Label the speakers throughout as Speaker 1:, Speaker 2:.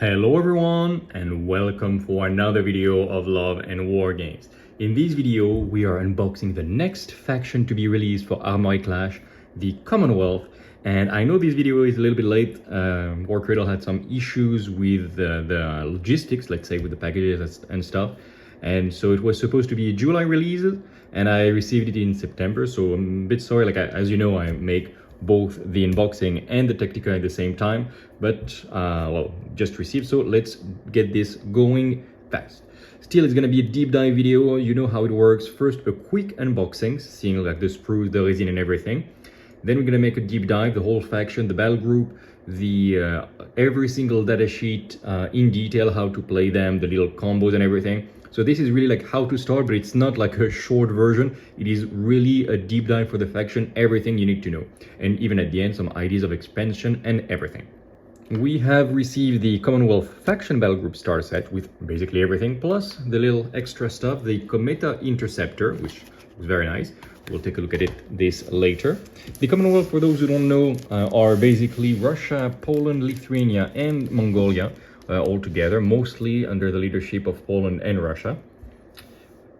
Speaker 1: Hello everyone and welcome for another video of Love and War Games. In this video we are unboxing the next faction to be released for Armoured Clash, the Commonwealth. And I know this video is a little bit late. Warcradle had some issues with the logistics, let's say with the packages and stuff. And so it was supposed to be a July release and I received it in September. So I'm a bit sorry, as you know, I make both the unboxing and the Tactica at the same time, but well, just received, so let's get this going fast. Still, it's gonna be a deep dive video. You know how it works. First, a quick unboxing, seeing like the sprues, the resin and everything. Then we're gonna make a deep dive, the whole faction, the battle group, the every single data sheet in detail, how to play them, the little combos and everything. So this is really like how to start, but it's not like a short version. It is really a deep dive for the faction, everything you need to know. And even at the end, some ideas of expansion and everything. We have received the Commonwealth faction battle group star set with basically everything, plus the little extra stuff, the Kometa Interceptor, which is very nice. We'll take a look at this later. The Commonwealth, for those who don't know, are basically Russia, Poland, Lithuania and Mongolia. All together, mostly under the leadership of Poland and Russia.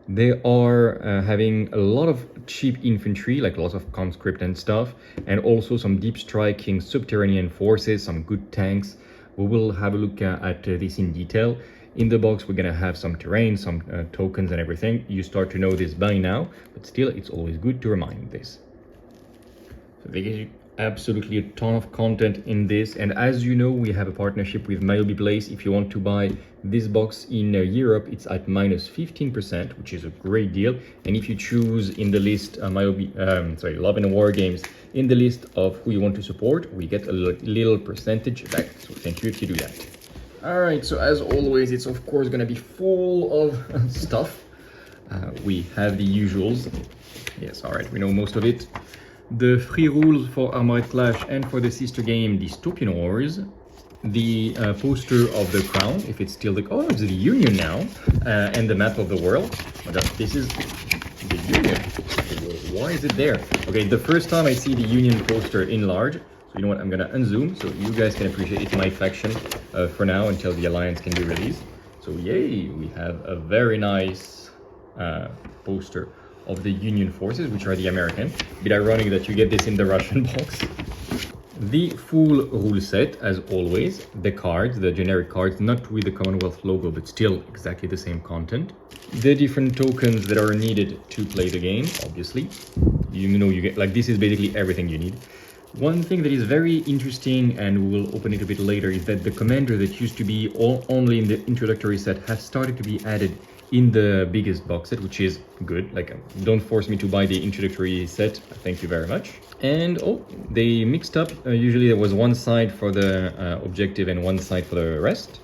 Speaker 1: They are having a lot of cheap infantry, like lots of conscript and stuff, and also some deep striking subterranean forces, some good tanks. We will have a look at this in detail. In the box, we're gonna have some terrain, some tokens and everything. You start to know this by now, but still, it's always good to remind this. So they give you absolutely a ton of content in this, and as you know, we have a partnership with Place. If you want to buy this box in Europe, it's at -15%, which is a great deal. And if you choose in the list Love and War Games in the list of who you want to support, we get a little percentage back, so thank you if you do that. All right, so as always, it's of course gonna be full of stuff. We have the usuals. Yes, all right, we know most of it. The free rules for Armoured Clash and for the sister game Dystopian Wars, the poster of the crown, if it's still it's the Union now, and the map of the world. This is the Union. Why is it there? Okay, the first time I see the Union poster in large, so you know what, I'm gonna unzoom so you guys can appreciate it's my faction for now until the Alliance can be released. So yay, we have a very nice poster of the Union forces, which are the American. A bit ironic that you get this in the Russian box. The full rule set, as always. The cards, the generic cards, not with the Commonwealth logo, but still exactly the same content. The different tokens that are needed to play the game, obviously. You know, you get, like, this is basically everything you need. One thing that is very interesting, and we will open it a bit later, is that the commander that used to be only in the introductory set has started to be added in the biggest box set, which is good. Like, don't force me to buy the introductory set, thank you very much. And oh, they mixed up. Usually there was one side for the objective and one side for the rest,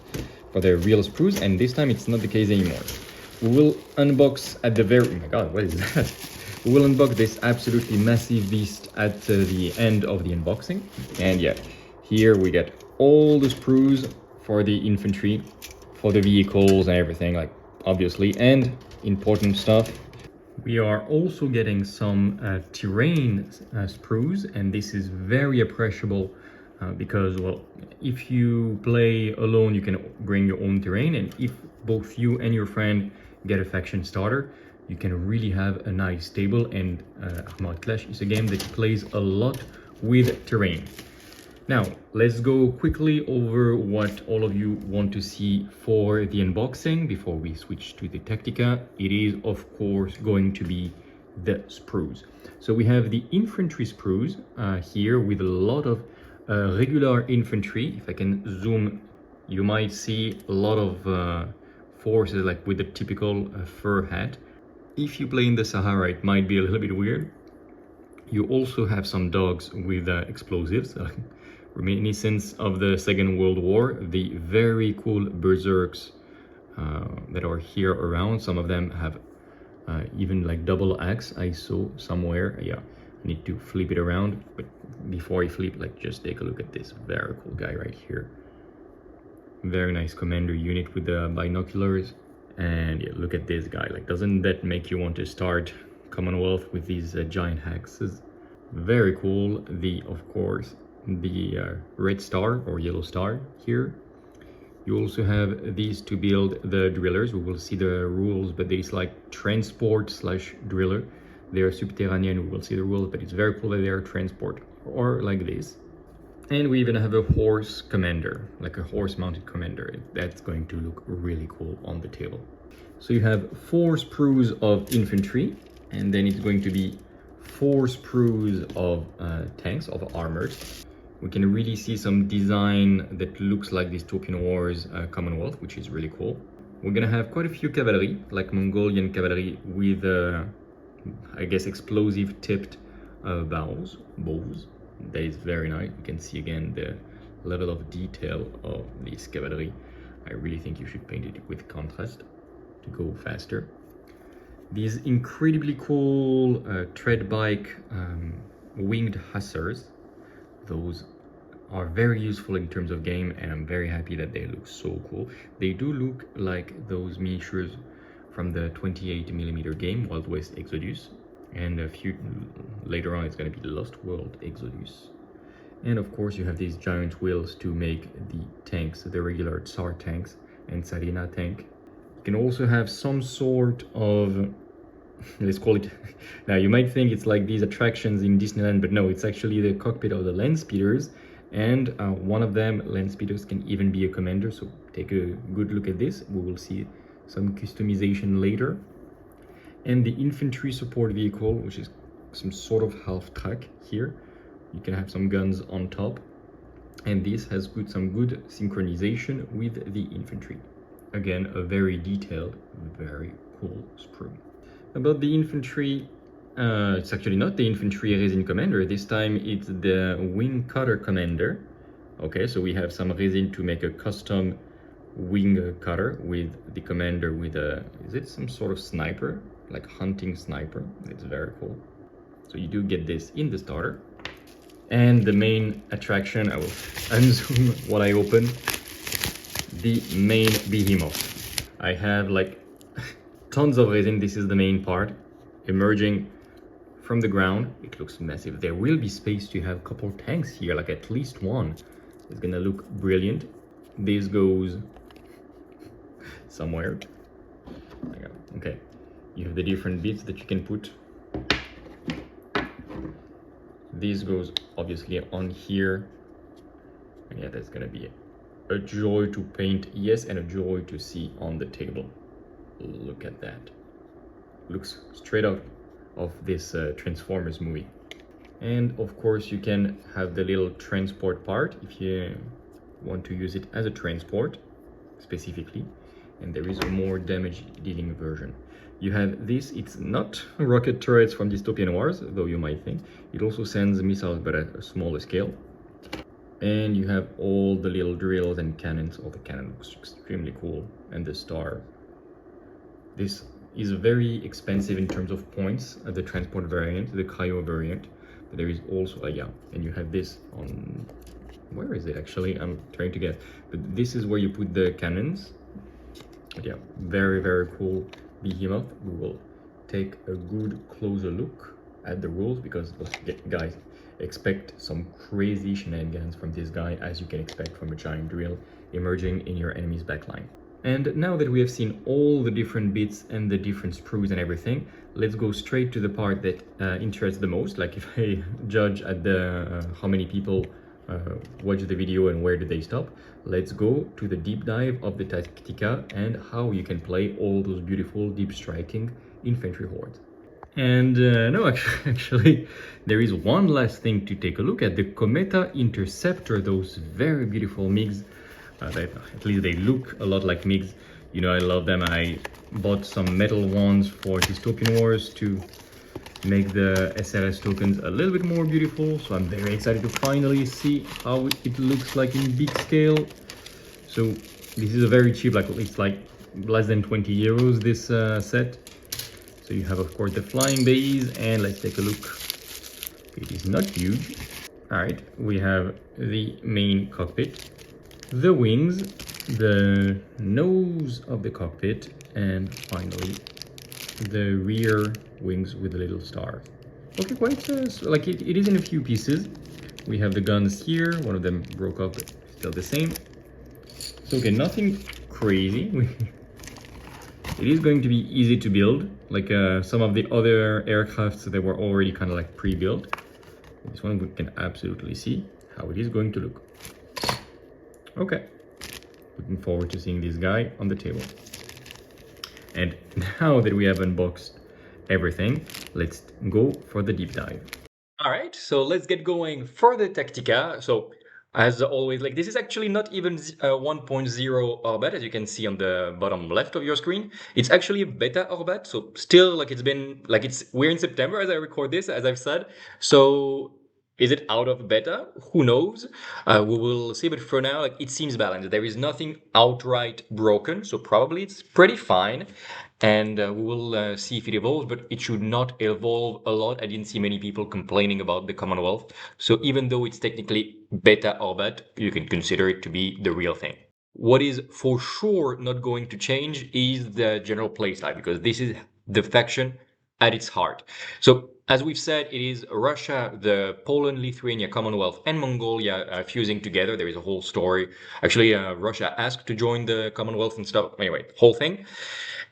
Speaker 1: for the real sprues, and this time it's not the case anymore. We will unbox at the very, oh my god, what is that? We will unbox this absolutely massive beast at the end of the unboxing. And yeah, here we get all the sprues for the infantry, for the vehicles and everything, like, obviously, and important stuff. We are also getting some terrain sprues, and this is very appreciable because, well, if you play alone, you can bring your own terrain, and if both you and your friend get a faction starter, you can really have a nice table. And Armoured Clash is a game that plays a lot with terrain. Now, let's go quickly over what all of you want to see for the unboxing before we switch to the Tactica. It is, of course, going to be the sprues. So we have the infantry sprues here with a lot of regular infantry. If I can zoom, you might see a lot of forces, like with the typical fur hat. If you play in the Sahara, it might be a little bit weird. You also have some dogs with explosives. Reminiscence of the Second World War, the very cool Berserks that are here around. Some of them have even like double axe, I saw somewhere. Yeah, I need to flip it around, but before I flip, like, just take a look at this very cool guy right here. Very nice commander unit with the binoculars. And yeah, look at this guy. Like, doesn't that make you want to start Commonwealth with these giant axes? Very cool. Of course, the red star or yellow star here. You also have these to build the drillers. We will see the rules, but it's like transport slash driller. They are subterranean, we will see the rules, but it's very cool that they are transport, or like this. And we even have a horse commander, like a horse-mounted commander. That's going to look really cool on the table. So you have 4 sprues of infantry, and then it's going to be 4 sprues of tanks, of armored. We can really see some design that looks like Dystopian Wars Commonwealth, which is really cool. We're gonna have quite a few cavalry, like Mongolian cavalry with, I guess, explosive tipped bows. That is very nice. You can see again the level of detail of this cavalry. I really think you should paint it with contrast to go faster. These incredibly cool tread bike winged hussars. Those are very useful in terms of game, and I'm very happy that they look so cool. They do look like those miniatures from the 28mm game, Wild West Exodus. And a few later on it's going to be Lost World Exodus. And of course you have these giant wheels to make the tanks, the regular Tsar tanks and Tsarevna tank. You can also have some sort of, let's call it, now you might think it's like these attractions in Disneyland, but no, it's actually the cockpit of the land speeders. And one of them, land speeders, can even be a commander, so take a good look at this. We will see some customization later. And the infantry support vehicle, which is some sort of half track here. You can have some guns on top, and this has some good synchronization with the infantry. Again, a very detailed, very cool sprue. About the infantry, it's actually not the infantry resin commander. This time it's the wing cutter commander. Okay, so we have some resin to make a custom wing cutter with the commander with a, is it some sort of sniper? Like hunting sniper. It's very cool. So you do get this in the starter. And the main attraction, I will unzoom what I open, the main behemoth. I have like tons of resin. This is the main part emerging from the ground. It looks massive. There will be space to have a couple tanks here, like at least one. It's gonna look brilliant. This goes somewhere. Okay. You have the different bits that you can put. This goes obviously on here. And yeah, that's gonna be a joy to paint, yes, and a joy to see on the table. Look at that. Looks straight out of this Transformers movie. And of course you can have the little transport part if you want to use it as a transport specifically. And there is a more damage dealing version. You have this, it's not rocket turrets from Dystopian Wars, though you might think. It also sends missiles, but at a smaller scale. And you have all the little drills and cannons. Oh, the cannon looks extremely cool. And the star. This is very expensive in terms of points, the transport variant, the cryo variant. But there is also, yeah, and you have this on, where is it actually? I'm trying to get, but this is where you put the cannons. But yeah, very, very cool behemoth. We will take a good closer look at the rules because, guys, expect some crazy shenanigans from this guy, as you can expect from a giant drill emerging in your enemy's backline. And now that we have seen all the different bits and the different sprues and everything, let's go straight to the part that interests the most. Like if I judge at the how many people watch the video and where do they stop, let's go to the deep dive of the Tactica and how you can play all those beautiful deep striking infantry hordes. And no, actually, there is one last thing to take a look at, the Kometa Interceptor, those very beautiful MiGs. At least they look a lot like MiGs. You know, I love them. I bought some metal ones for Dystopian Wars to make the SRS tokens a little bit more beautiful. So I'm very excited to finally see how it looks like in big scale. So this is a very cheap, like it's like less than 20 euros this set. So you have, of course, the flying bays, and let's take a look. It is not huge. All right, we have the main cockpit, the wings, the nose of the cockpit, and finally the rear wings with the little star. Okay, quite so like it is in a few pieces. We have the guns here. One of them broke up, but still the same. So okay, nothing crazy. It is going to be easy to build, like some of the other aircrafts that were already kind of like pre-built. This one we can absolutely see how it is going to look. Okay, looking forward to seeing this guy on the table. And now that we have unboxed everything, let's go for the deep dive. All right, so let's get going for the Tactica. So as always, like this is actually not even 1.0 Orbit, as you can see on the bottom left of your screen. It's actually a beta Orbit, so still like we're in September as I record this, as I've said. So is it out of beta? Who knows? We will see, but for now, like it seems balanced. There is nothing outright broken, so probably it's pretty fine. And we will see if it evolves, but it should not evolve a lot. I didn't see many people complaining about the Commonwealth. So even though it's technically beta Orbit, you can consider it to be the real thing. What is for sure not going to change is the general playstyle, because this is the faction at its heart. So as we've said, it is Russia, the Poland, Lithuania, Commonwealth, and Mongolia fusing together. There is a whole story. Actually, Russia asked to join the Commonwealth and stuff. Anyway, whole thing.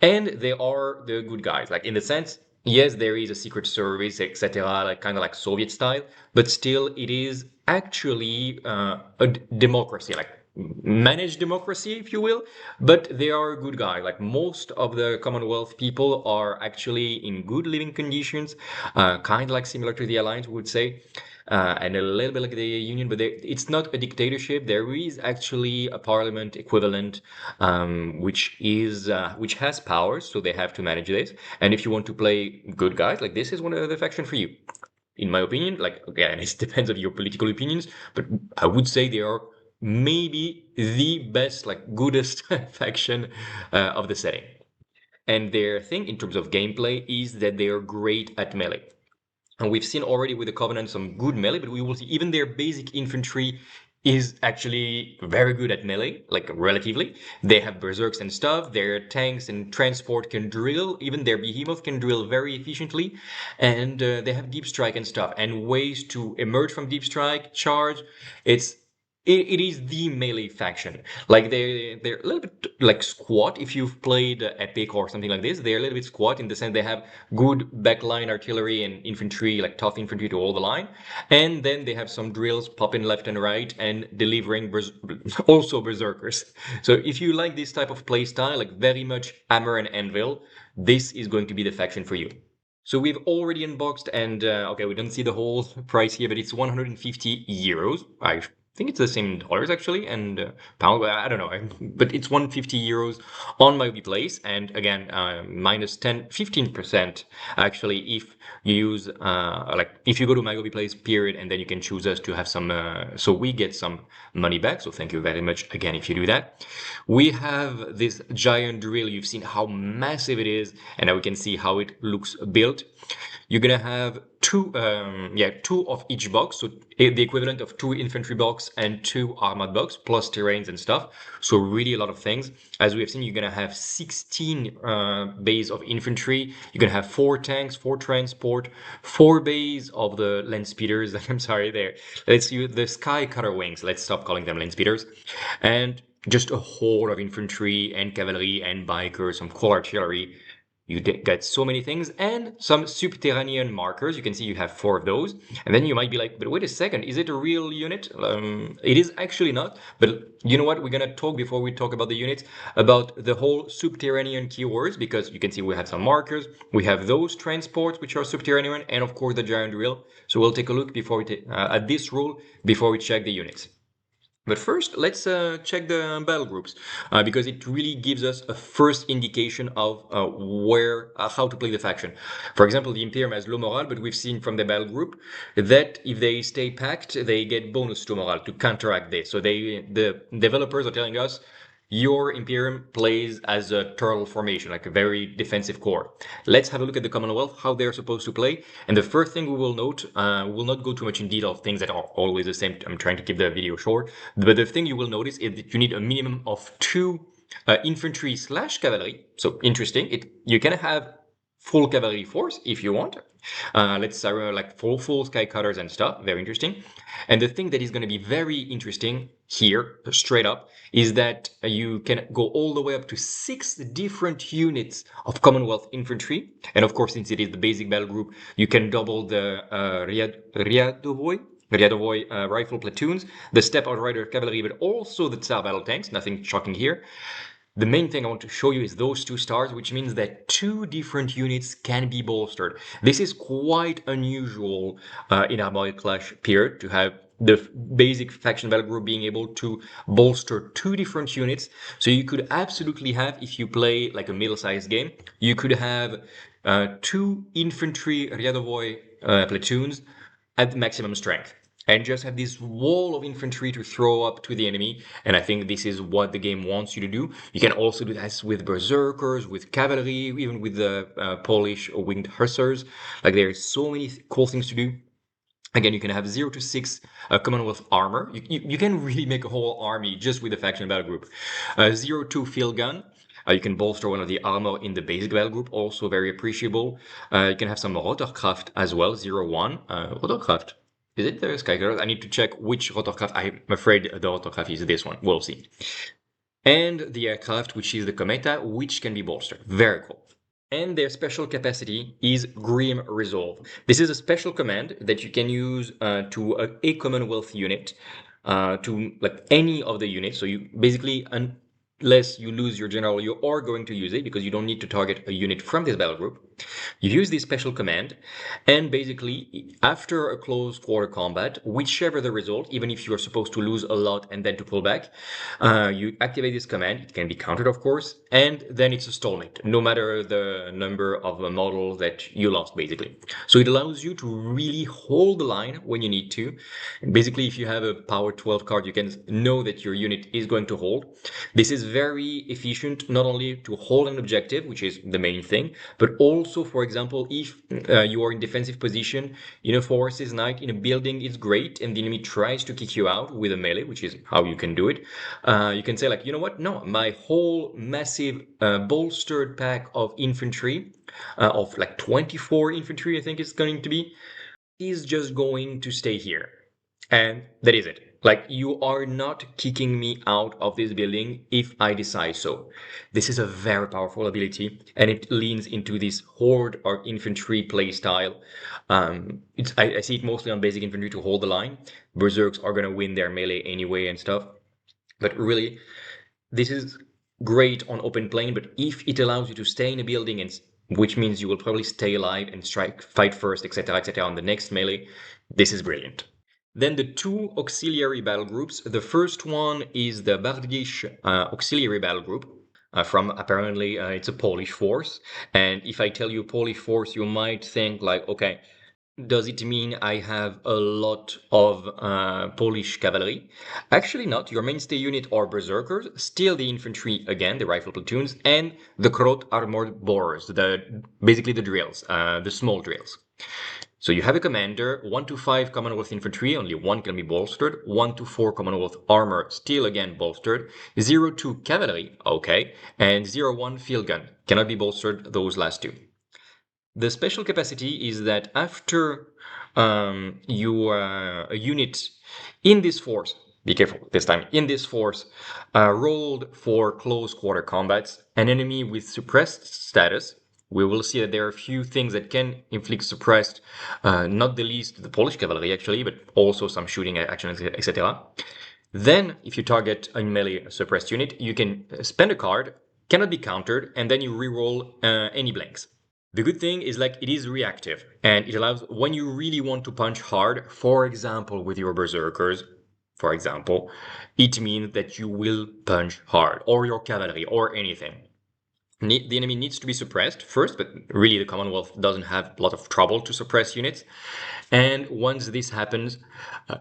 Speaker 1: And they are the good guys. Like in the sense, yes, there is a secret service, etc., like kind of like Soviet style, but still, it is actually a democracy, like managed democracy, if you will. But they are a good guy. Like most of the Commonwealth people are actually in good living conditions, kind of like similar to the Alliance, we would say. And a little bit like the union, but it's not a dictatorship. There is actually a parliament equivalent, which has powers, so they have to manage this. And if you want to play good guys, like this is one of the faction for you. In my opinion, like again, it depends on your political opinions, but I would say they are maybe the best, like goodest faction of the setting. And their thing in terms of gameplay is that they are great at melee. And we've seen already with the Covenant some good melee, but we will see even their basic infantry is actually very good at melee, like relatively. They have berserks and stuff, their tanks and transport can drill, even their behemoth can drill very efficiently, and they have deep strike and stuff, and ways to emerge from deep strike, charge. It is the melee faction. Like they're a little bit like squat. If you've played Epic or something like this, they're a little bit squat in the sense they have good backline artillery and infantry, like tough infantry to hold the line, and then they have some drills popping left and right and delivering also berserkers. So if you like this type of play style, like very much hammer and anvil, this is going to be the faction for you. So we've already unboxed, and okay, we don't see the whole price here, but it's 150 euros. I think it's the same in dollars actually, and pound. I don't know, but it's 150 euros on my place, and again, minus 15% actually if you use like if you go to my place period, and then you can choose us to have some. So we get some money back. So thank you very much again if you do that. We have this giant drill. You've seen how massive it is, and now we can see how it looks built. You're gonna have two of each box, so the equivalent of 2 infantry box and 2 armored box, plus terrains and stuff. So really a lot of things. As we have seen, you're gonna have 16 bays of infantry. You're gonna have 4 tanks, 4 transport, 4 bays of the land speeders. I'm sorry, there. Let's use the sky cutter wings. Let's stop calling them land speeders, and just a whole of infantry and cavalry and bikers, some cool artillery. You get so many things, and some subterranean markers. You can see you have 4 of those. And then you might be like, but wait a second, is it a real unit? It is actually not. But you know what? We're going to talk, before we talk about the units, about the whole subterranean keywords, because you can see we have some markers. We have those transports, which are subterranean, and of course the giant drill. So we'll take a look before we at this rule before we check the units. But first, let's check the battle groups, because it really gives us a first indication of how to play the faction. For example, the Imperium has low morale, but we've seen from the battle group that if they stay packed, they get bonus to morale to counteract this. So the developers are telling us your Imperium plays as a turtle formation, like a very defensive core. Let's have a look at the Commonwealth, how they're supposed to play. And the first thing we will note, we will not go too much in detail of things that are always the same. I'm trying to keep the video short. But the thing you will notice is that you need a minimum of 2 infantry / cavalry. So interesting. You can have full cavalry force if you want. Let's like full sky cutters and stuff. Very interesting. And the thing that is going to be very interesting here, straight up, is that you can go all the way up to 6 different units of Commonwealth infantry. And of course, since it is the basic battle group, you can double the Ryadovoy rifle platoons, the Steppe Outrider cavalry, but also the Tsar battle tanks. Nothing shocking here. The main thing I want to show you is those 2 stars, which means that 2 different units can be bolstered. This is quite unusual in Armoured Clash period to have the basic faction battle group being able to bolster 2 different units. So you could absolutely have, if you play like a middle-sized game, you could have 2 infantry Ryadovoy platoons at maximum strength and just have this wall of infantry to throw up to the enemy. And I think this is what the game wants you to do. You can also do this with Berserkers, with Cavalry, even with the Polish winged hussars. Like there's so many cool things to do. Again, you can have 0 to 6 Commonwealth armor. You can really make a whole army just with the faction battle group. 0 to field gun. You can bolster one of the armor in the basic battle group, also very appreciable. You can have some Rotorcraft as well, 0-1. Rotorcraft. Is it the Skycurve? I need to check which Rotorcraft. I'm afraid the Rotorcraft is this one. We'll see. And the aircraft, which is the Kometa, which can be bolstered. Very cool. And their special capacity is Grim Resolve. This is a special command that you can use to a Commonwealth unit, to like any of the units. So you basically, unless you lose your general, you are going to use it because you don't need to target a unit from this battle group. You use this special command, and basically, after a close quarter combat, whichever the result, even if you're supposed to lose a lot and then to pull back, you activate this command. It can be countered, of course, and then it's a stalemate, no matter the number of models that you lost, basically. So it allows you to really hold the line when you need to. And basically, if you have a power 12 card, you can know that your unit is going to hold. This is very efficient, not only to hold an objective, which is the main thing, but also, for example, if you are in defensive position in a forces knight in a building, it's great, and the enemy tries to kick you out with a melee, which is how you can do it. You can say like, you know what? No, my whole massive bolstered pack of infantry, of like 24 infantry, I think it's going to be, is just going to stay here. And that is it. Like, you are not kicking me out of this building if I decide so. This is a very powerful ability, and it leans into this horde or infantry playstyle. I see it mostly on basic infantry to hold the line. Berserks are going to win their melee anyway and stuff. But really, this is great on open plane, but if it allows you to stay in a building, and which means you will probably stay alive and fight first, etc., on the next melee, this is brilliant. Then the 2 auxiliary battle groups. The first one is the Bardish auxiliary battle group. From apparently it's a Polish force. And if I tell you Polish force, you might think like, okay, does it mean I have a lot of Polish cavalry? Actually not. Your mainstay unit are Berserkers, still the infantry again, the rifle platoons, and the Krot armored borers, basically the drills, the small drills. So you have a commander, 1 to 5 Commonwealth infantry, only 1 can be bolstered, 1 to 4 Commonwealth armor, still again bolstered, 0 to cavalry, okay, and 0-1 field gun, cannot be bolstered, those last 2. The special capacity is that after a unit in this force, be careful this time, in this force, rolled for close quarter combats, an enemy with suppressed status, we will see that there are a few things that can inflict suppressed, not the least the Polish cavalry actually, but also some shooting actions, etc. Then, if you target a melee suppressed unit, you can spend a card, cannot be countered, and then you reroll any blanks. The good thing is like it is reactive, and it allows when you really want to punch hard, for example with your Berserkers, for example, it means that you will punch hard, or your cavalry, or anything. The enemy needs to be suppressed first, but really the Commonwealth doesn't have a lot of trouble to suppress units. And once this happens,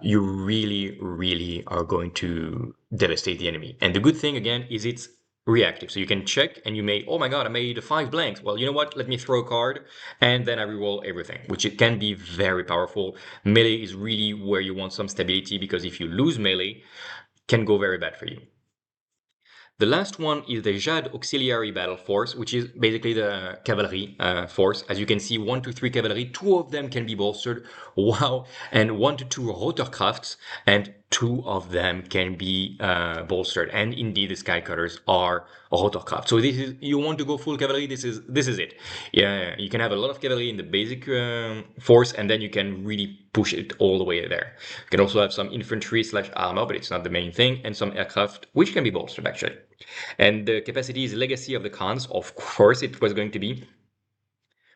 Speaker 1: you really, really are going to devastate the enemy. And the good thing, again, is it's reactive. So you can check and you may, oh my god, I made 5 blanks. Well, you know what? Let me throw a card and then I reroll everything, which it can be very powerful. Melee is really where you want some stability because if you lose melee, it can go very bad for you. The last one is the Jade Auxiliary Battle Force, which is basically the cavalry force. As you can see, 1 to 3 cavalry, 2 of them can be bolstered. Wow! And 1 to 2 rotorcrafts, and 2 of them can be bolstered. And indeed, the sky cutters are rotorcraft. So this is, you want to go full cavalry, this is it. Yeah, you can have a lot of cavalry in the basic force, and then you can really push it all the way there. You can also have some infantry / armor, but it's not the main thing, and some aircraft, which can be bolstered actually. And the capacity is legacy of the Khans. Of course, it was going to be.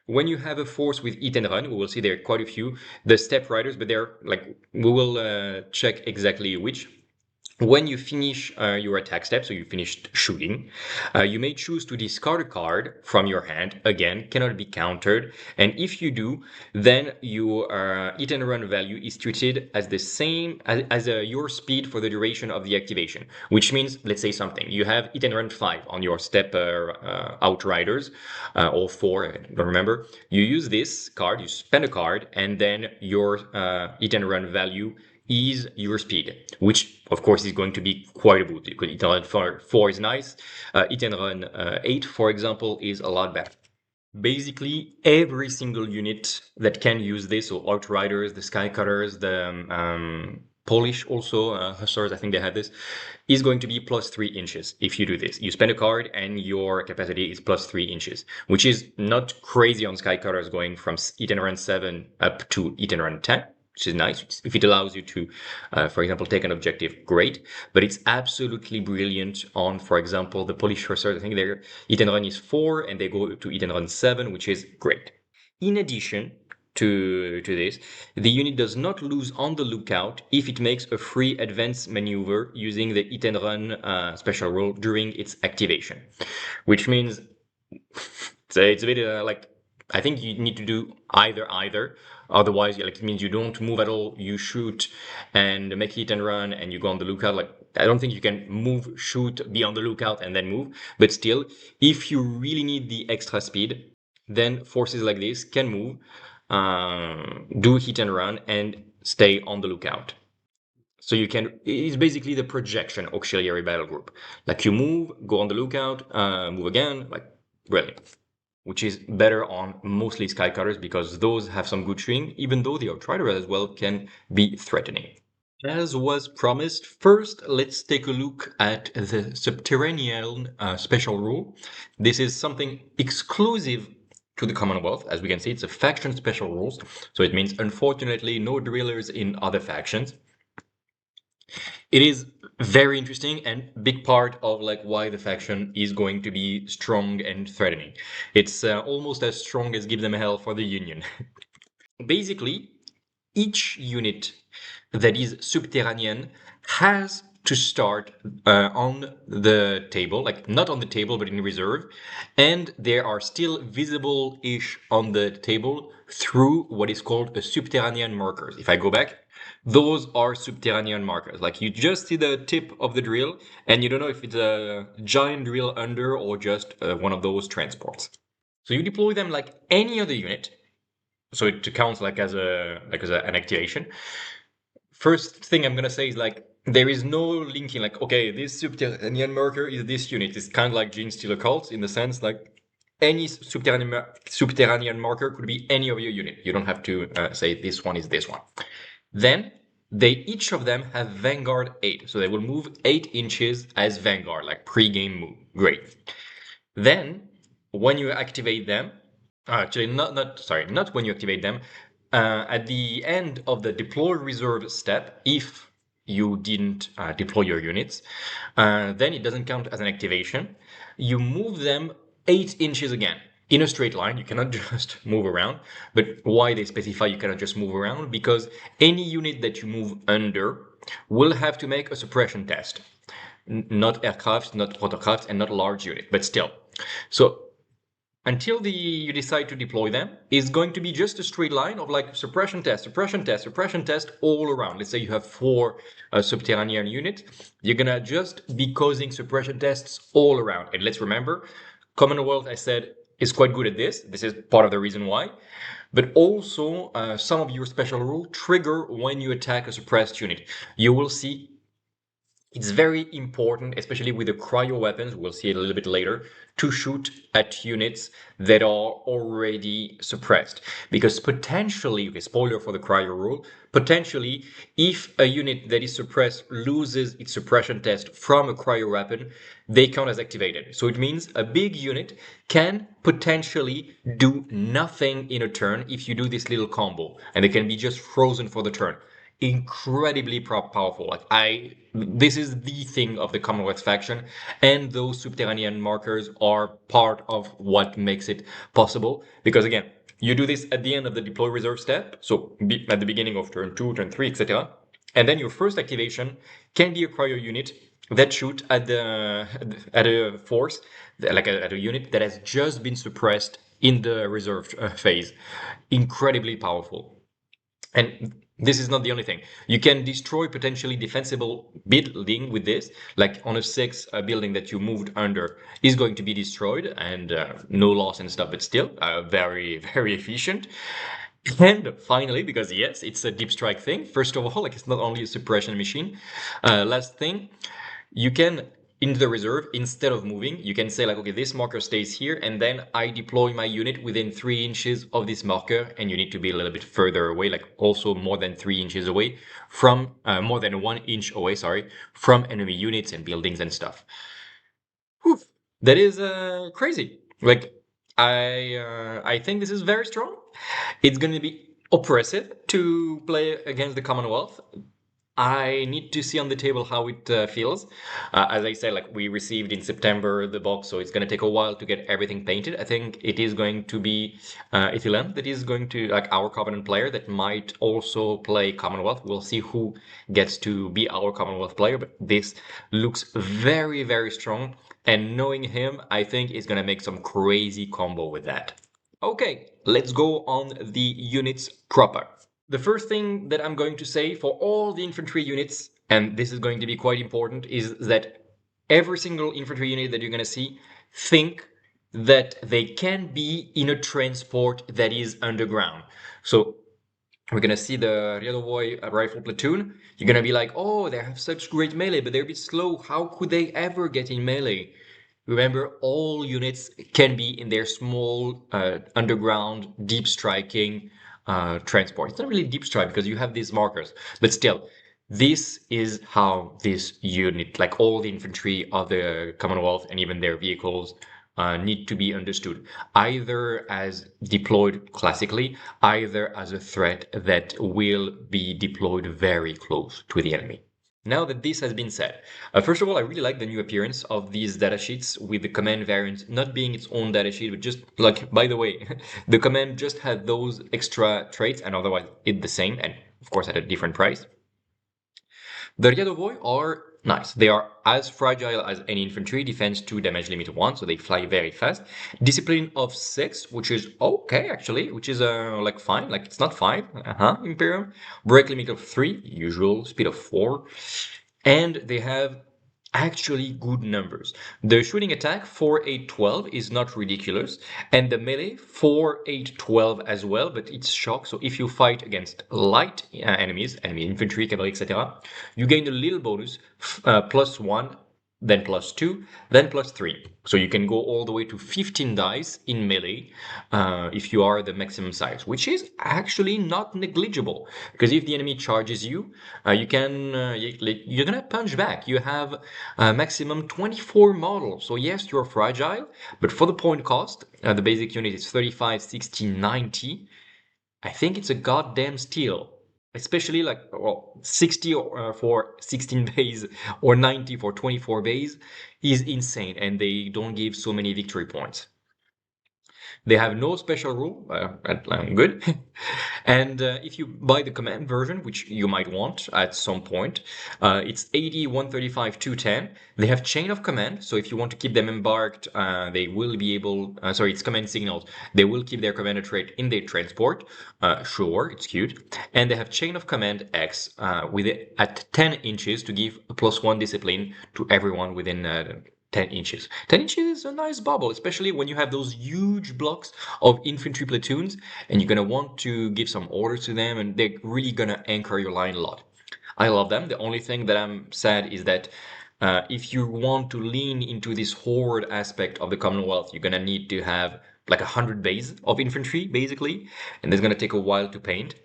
Speaker 1: When you have a force with eat and run, we will see there are quite a few. The Steppe Riders, but they're like, we will check exactly which. When you finish your attack step, so you finished shooting, you may choose to discard a card from your hand. Again, cannot be countered. And if you do, then your hit and run value is treated as the same as your speed for the duration of the activation. Which means, let's say something. You have hit and run 5 on your step Outriders, or 4, I don't remember. You use this card, you spend a card, and then your hit and run value is your speed, which of course is going to be quite a boost, because hit and run 4 is nice. Hit and run 8, for example, is a lot better. Basically, every single unit that can use this, so Outriders, the Skycutters, the Polish also, Hussars, I think they have this, is going to be plus 3 inches if you do this. You spend a card and your capacity is plus 3 inches, which is not crazy on Skycutters going from hit and run 7 up to hit and run 10. Which is nice. If it allows you to, for example, take an objective, great. But it's absolutely brilliant on, for example, the Polish Hussars. I think their hit and run is 4, and they go to hit and run 7, which is great. In addition to this, the unit does not lose on the lookout if it makes a free advance maneuver using the hit and run special rule during its activation. Which means it's a bit like, I think you need to do either. Otherwise, like, it means you don't move at all. You shoot and make hit and run, and you go on the lookout. Like, I don't think you can move, shoot, be on the lookout, and then move. But still, if you really need the extra speed, then forces like this can move, do hit and run, and stay on the lookout. So you can, it's basically the projection auxiliary battle group. Like, you move, go on the lookout, move again, like, brilliant. Which is better on mostly Skycutters, because those have some good shooting, even though the Outriders as well can be threatening. As was promised, first let's take a look at the Subterranean special rule. This is something exclusive to the Commonwealth. As we can see, it's a faction special rules, so it means unfortunately no drillers in other factions. It is very interesting and big part of like why the faction is going to be strong and threatening. It's almost as strong as Give Them Hell for the Union. Basically, each unit that is subterranean has to start on the table, like not on the table but in reserve, and they are still visible-ish on the table through what is called a subterranean markers. If I go back, those are subterranean markers. Like, you just see the tip of the drill and you don't know if it's a giant drill under or just one of those transports. So you deploy them like any other unit, so it counts like as an activation. First thing I'm gonna say is, like, there is no linking, like, okay, this subterranean marker is this unit. It's kind of like Gene Stealer Cult, in the sense, like, any subterranean marker could be any of your unit. You don't have to say this one is this one. Then they each of them have Vanguard 8, so they will move 8 inches as Vanguard, like pre-game move. Great. Then when you activate them, actually not when you activate them, at the end of the deploy reserve step, if you didn't deploy your units, then it doesn't count as an activation. You move them 8 inches again in a straight line. You cannot just move around. But why they specify you cannot just move around? Because any unit that you move under will have to make a suppression test. Not aircraft, not rotorcraft, and not large unit, but still. So until you decide to deploy them, it's going to be just a straight line of like suppression test, suppression test, suppression test all around. Let's say you have 4 subterranean units. You're gonna just be causing suppression tests all around. And let's remember, Commonwealth, I said, is quite good at this. This is part of the reason why. But also, some of your special rules trigger when you attack a suppressed unit. You will see It's very important, especially with the cryo weapons, we'll see it a little bit later, to shoot at units that are already suppressed. Because potentially, okay, spoiler for the cryo rule, potentially, if a unit that is suppressed loses its suppression test from a cryo weapon, they count as activated. So it means a big unit can potentially do nothing in a turn if you do this little combo, and they can be just frozen for the turn. Incredibly powerful. This is the thing of the Commonwealth faction, and those subterranean markers are part of what makes it possible. Because again, you do this at the end of the deploy reserve step, so at the beginning of turn 2, turn 3, etc. And then your first activation can be a cryo unit that shoot at a force, at a unit that has just been suppressed in the reserve phase. Incredibly powerful. And this is not the only thing. You can destroy potentially defensible building with this, like on a 6 building that you moved under is going to be destroyed and no loss and stuff, but still very, very efficient. And finally, because yes, it's a deep strike thing. First of all, like it's not only a suppression machine. Last thing, you can in the reserve, instead of moving, you can say like, okay, this marker stays here, and then I deploy my unit within 3 inches of this marker, and you need to be a little bit further away, like also more than 3 inches away from, more than 1 inch away, sorry, from enemy units and buildings and stuff. Whew. That is crazy. Like, I think this is very strong. It's going to be oppressive to play against the Commonwealth. I need to see on the table how it feels. As I said, like we received in September the box, so it's going to take a while to get everything painted. I think it is going to be Ithilan that is going to, like our Covenant player that might also play Commonwealth. We'll see who gets to be our Commonwealth player, but this looks very, very strong. And knowing him, I think he's going to make some crazy combo with that. Okay, let's go on the units proper. The first thing that I'm going to say for all the infantry units, and this is going to be quite important, is that every single infantry unit that you're going to see, think that they can be in a transport that is underground. So we're going to see the Ryadovoy rifle platoon. You're going to be like, oh, they have such great melee, but they're a bit slow. How could they ever get in melee? Remember, all units can be in their small underground deep striking transport. It's not really deep strike because you have these markers, but still, this is how this unit, like all the infantry of the Commonwealth and even their vehicles, need to be understood, either as deployed classically, either as a threat that will be deployed very close to the enemy. Now that this has been said, first of all, I really like the new appearance of these datasheets with the command variant not being its own datasheet, but just like, by the way, the command just had those extra traits and otherwise it's the same and of course at a different price. The Ryadovoy are nice. They are as fragile as any infantry, defense 2, damage limit 1, so they fly very fast. Discipline of 6, which is okay actually, which is like fine, like it's not 5, Imperium. Break limit of 3, usual, speed of 4. And they have actually good numbers. The shooting attack 4-8-12 is not ridiculous, and the melee 4-8-12 as well, but it's shock. So if you fight against light enemies, enemy infantry, cavalry, etc., you gain a little bonus, +1, then +2, then +3. So you can go all the way to 15 dice in melee if you are the maximum size, which is actually not negligible. Because if the enemy charges you, you're gonna punch back. You have a maximum 24 models. So yes, you're fragile, but for the point cost, the basic unit is 35, 60, 90. I think it's a goddamn steal. Especially like, well, 60 for 16 bays or 90 for 24 bays is insane, and they don't give so many victory points. They have no special rule, good. And if you buy the command version, which you might want at some point, it's 80, 135, 210. They have chain of command, so if you want to keep them embarked, they will be able, sorry, it's command signals. They will keep their commander trait in their transport. Sure, it's cute. And they have chain of command X with it at 10 inches to give a +1 discipline to everyone within 10 inches. 10 inches is a nice bubble, especially when you have those huge blocks of infantry platoons and you're going to want to give some orders to them and they're really going to anchor your line a lot.
Speaker 2: I love them. The only thing that I'm sad is that if you want to lean into this horde aspect of the Commonwealth, you're gonna need to have like 100 bays of infantry, basically, and that's gonna take a while to paint.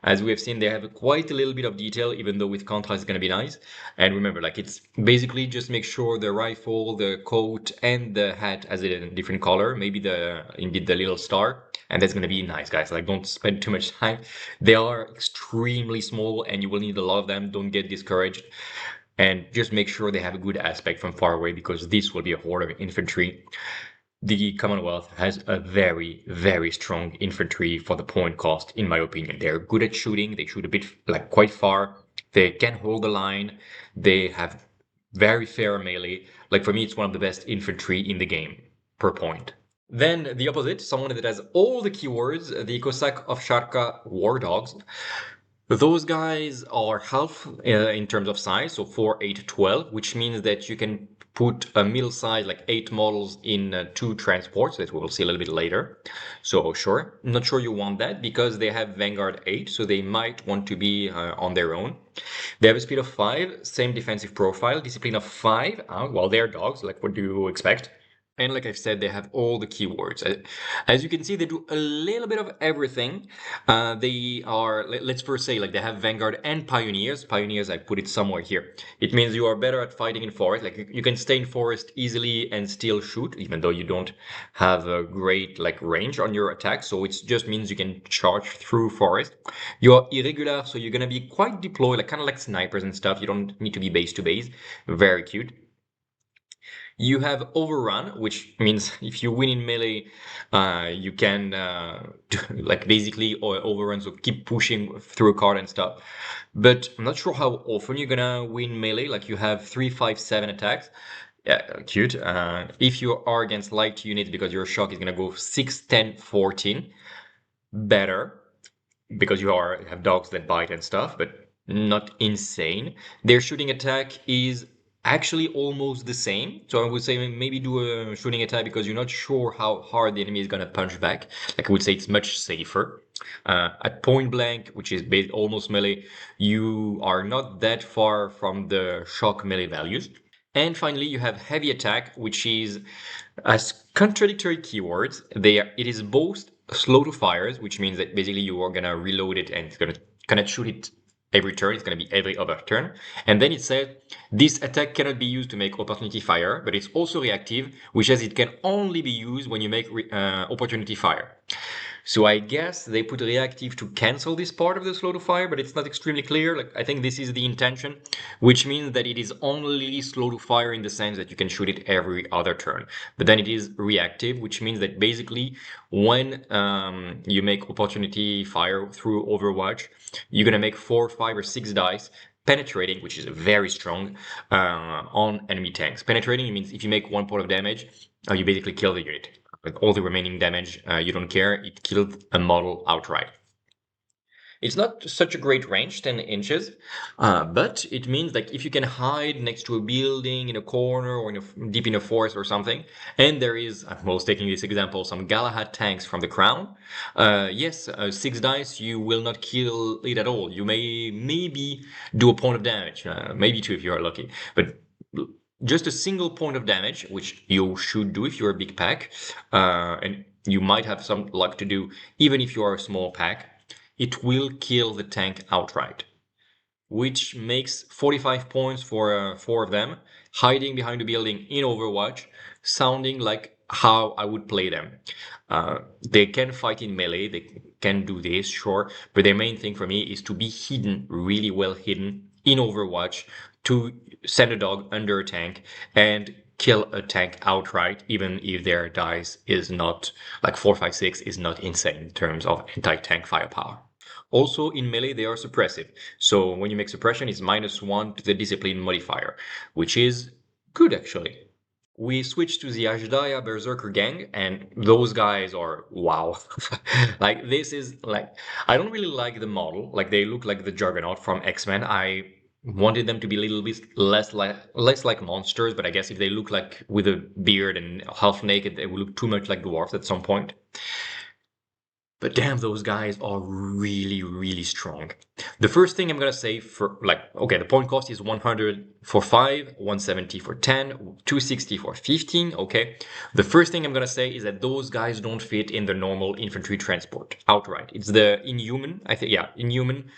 Speaker 2: As we have seen, they have quite a little bit of detail, even though with contrast it's gonna be nice. And remember, like it's basically just make sure the rifle, the coat, and the hat has a different color, maybe indeed the little star, and that's gonna be nice, guys. Like don't spend too much time. They are extremely small, and you will need a lot of them. Don't get discouraged. And just make sure they have a good aspect from far away, because this will be a horde of infantry. The Commonwealth has a very, very strong infantry for the point cost, in my opinion. They're good at shooting. They shoot a bit, like quite far. They can hold the line. They have very fair melee. Like for me, it's one of the best infantry in the game per point. Then the opposite, someone that has all the keywords, the Cossack Ovcharka War Dogs. Those guys are half in terms of size, so 4, 8, 12, which means that you can put a middle size, like 8 models in 2 transports, that we will see a little bit later. So sure, I'm not sure you want that, because they have Vanguard 8, so they might want to be on their own. They have a speed of 5, same defensive profile, discipline of 5, well, they're dogs, like what do you expect? And like I've said, they have all the keywords. As you can see, they do a little bit of everything. They are, let's first say, like they have Vanguard and Pioneers. Pioneers, I put it somewhere here. It means you are better at fighting in forest. Like you can stay in forest easily and still shoot, even though you don't have a great like range on your attack. So it just means you can charge through forest. You're irregular, so you're gonna be quite deployed, like kind of like snipers and stuff. You don't need to be base to base. Very cute. You have overrun, which means if you win in melee, you can like basically overrun, so keep pushing through a card and stuff. But I'm not sure how often you're gonna win melee. Like you have 3, 5, 7 attacks. Yeah, cute. If you are against light units, because your shock is gonna go 6, 10, 14. Better, because have dogs that bite and stuff, but not insane. Their shooting attack is actually almost the same. So I would say maybe do a shooting attack because you're not sure how hard the enemy is gonna punch back. Like I would say it's much safer. At point blank, which is almost melee, you are not that far from the shock melee values. And finally, you have heavy attack, which is as contradictory keywords. It is both slow to fires, which means that basically you are gonna reload it and it's gonna kind of shoot it every turn. It's gonna be every other turn. And then it says this attack cannot be used to make opportunity fire, but it's also reactive, which says it can only be used when you make opportunity fire. So I guess they put reactive to cancel this part of the slow to fire, but it's not extremely clear. Like I think this is the intention, which means that it is only slow to fire in the sense that you can shoot it every other turn. But then it is reactive, which means that basically when you make opportunity fire through Overwatch, you're gonna make 4, 5, or 6 dice penetrating, which is very strong on enemy tanks. Penetrating means if you make 1 point of damage, you basically kill the unit. With all the remaining damage, you don't care. It killed a model outright. It's not such a great range, 10 inches, but it means like if you can hide next to a building in a corner or deep in a forest or something, and there is, I was taking this example, some Galahad tanks from the crown, yes, 6 dice, you will not kill it at all. You may maybe do a point of damage, maybe 2 if you are lucky, but just a single point of damage, which you should do if you're a big pack, and you might have some luck to do even if you are a small pack, it will kill the tank outright, which makes 45 points for 4 of them, hiding behind a building in Overwatch, sounding like how I would play them. They can fight in melee, they can do this, sure, but their main thing for me is to be hidden, really well hidden in Overwatch, to send a dog under a tank and kill a tank outright, even if their dice is not like 4, 5, 6 is not insane in terms of anti-tank firepower. Also in melee they are suppressive, so when you make suppression it's -1 to the discipline modifier, which is good actually. We switch to the Azhdaya Berserker gang, and those guys are wow. Like this is like, I don't really like the model. Like they look like the Juggernaut from X-Men. I wanted them to be a little bit less like monsters, but I guess if they look like with a beard and half naked, they will look too much like dwarfs at some point. But damn, those guys are really, really strong. The first thing I'm gonna say for okay, the point cost is 100 for 5, 170 for 10, 260 for 15, okay? The first thing I'm gonna say is that those guys don't fit in the normal infantry transport outright. It's the inhuman, I think, yeah, inhuman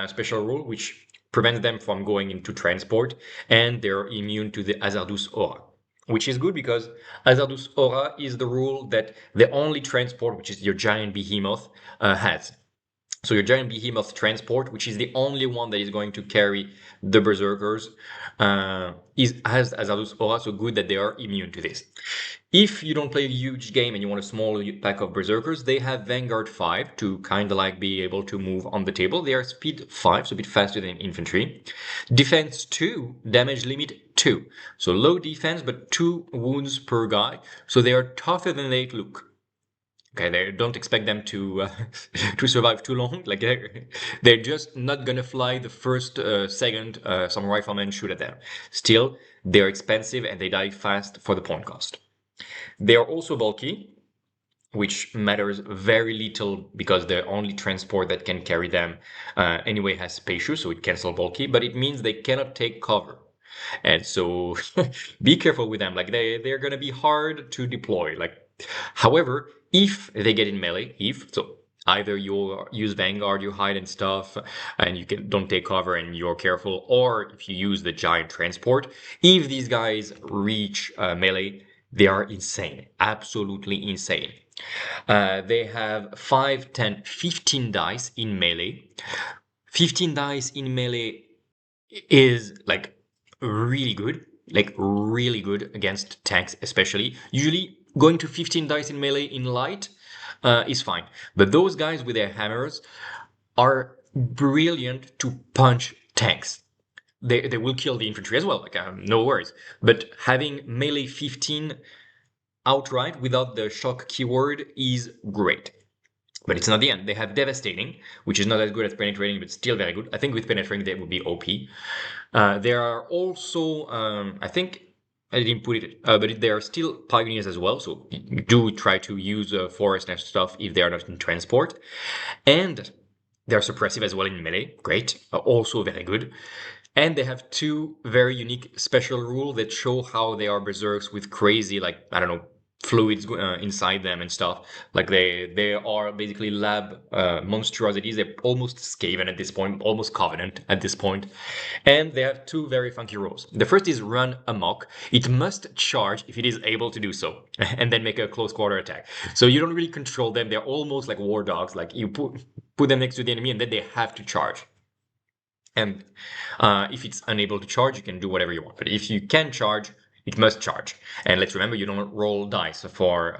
Speaker 2: special rule, which prevents them from going into transport, and they're immune to the Hazardous Aura. Which is good because Hazardous Aura is the rule that the only transport, which is your giant behemoth, has. So your giant behemoth transport, which is the only one that is going to carry the berserkers, has Hazardous Aura, so good that they are immune to this. If you don't play a huge game and you want a small pack of berserkers, they have Vanguard 5 to kind of like be able to move on the table. They are speed 5, so a bit faster than infantry. Defense 2, damage limit 2. So low defense, but 2 wounds per guy. So they are tougher than they look. Okay, they don't expect them to to survive too long. Like they're just not gonna fly the first second some riflemen shoot at them. Still, they're expensive and they die fast for the point cost. They are also bulky, which matters very little because the only transport that can carry them anyway has spacious, so it cancels bulky, but it means they cannot take cover. And so be careful with them. Like they're gonna be hard to deploy. Like, however, if they get in melee, so either you use Vanguard, you hide and stuff, and you don't take cover and you're careful, or if you use the giant transport, if these guys reach melee, they are insane, absolutely insane. They have 5, 10, 15 dice in melee. 15 dice in melee is like really good against tanks, especially. Usually going to 15 dice in melee in light is fine. But those guys with their hammers are brilliant to punch tanks. They will kill the infantry as well, like no worries. But having melee 15 outright without the shock keyword is great. But it's not the end. They have Devastating, which is not as good as Penetrating, but still very good. I think with Penetrating, they would be OP. There are also, I think, I didn't put it, but there are still Pioneers as well, so do try to use Forest and stuff if they are not in transport. And they're suppressive as well in melee, great, also very good. And they have 2 very unique special rules that show how they are berserks with crazy, like, I don't know, fluids inside them and stuff. Like they are basically lab monstrosities. They're almost Skaven at this point, almost Covenant at this point. And they have 2 very funky rules. The first is run amok. It must charge if it is able to do so, and then make a close quarter attack. So you don't really control them. They're almost like war dogs. Like you put them next to the enemy and then they have to charge. And if it's unable to charge, you can do whatever you want. But if you can charge, it must charge. And let's remember, you don't roll dice for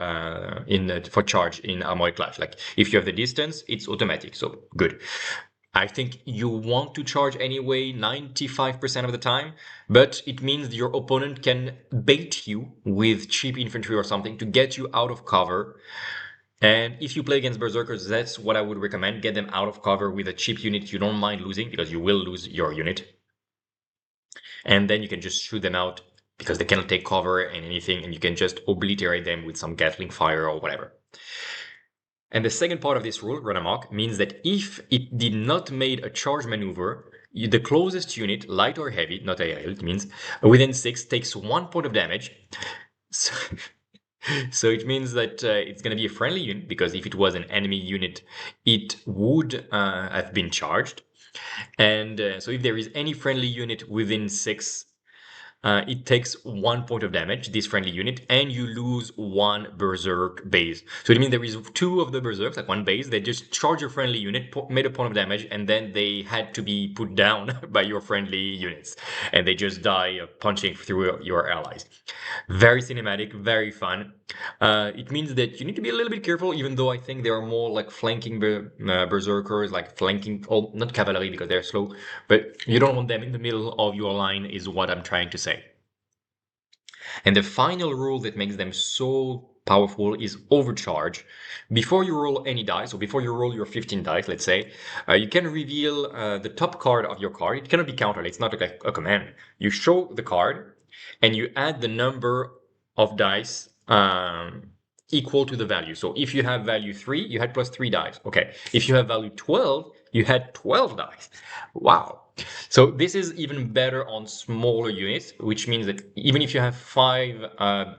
Speaker 2: charge in Armoured Clash. Like if you have the distance, it's automatic. So good. I think you want to charge anyway 95% of the time, but it means your opponent can bait you with cheap infantry or something to get you out of cover. And if you play against Berserkers, that's what I would recommend. Get them out of cover with a cheap unit you don't mind losing, because you will lose your unit. And then you can just shoot them out because they cannot take cover and anything, and you can just obliterate them with some Gatling fire or whatever. And the second part of this rule, run amok, means that if it did not make a charge maneuver, the closest unit, light or heavy, not AIL, it means within 6 takes 1 point of damage. So it means that it's going to be a friendly unit, because if it was an enemy unit, it would have been charged. And so if there is any friendly unit within 6, it takes 1 point of damage, this friendly unit, and you lose 1 berserk base. So it means there is 2 of the berserks, like 1 base, they just charge your friendly unit, made a point of damage, and then they had to be put down by your friendly units. And they just die punching through your allies. Very cinematic, very fun. It means that you need to be a little bit careful, even though I think there are more like flanking berserkers, like flanking, oh, not cavalry because they're slow, but you don't want them in the middle of your line is what I'm trying to say. And the final rule that makes them so powerful is overcharge. Before you roll any dice, or before you roll your 15 dice, let's say, you can reveal the top card of your card. It cannot be countered, it's not a command. You show the card, and you add the number of dice equal to the value. So if you have value 3, you had plus 3 dice. Okay. If you have value 12, you had 12 dice. Wow. So this is even better on smaller units, which means that even if you have 5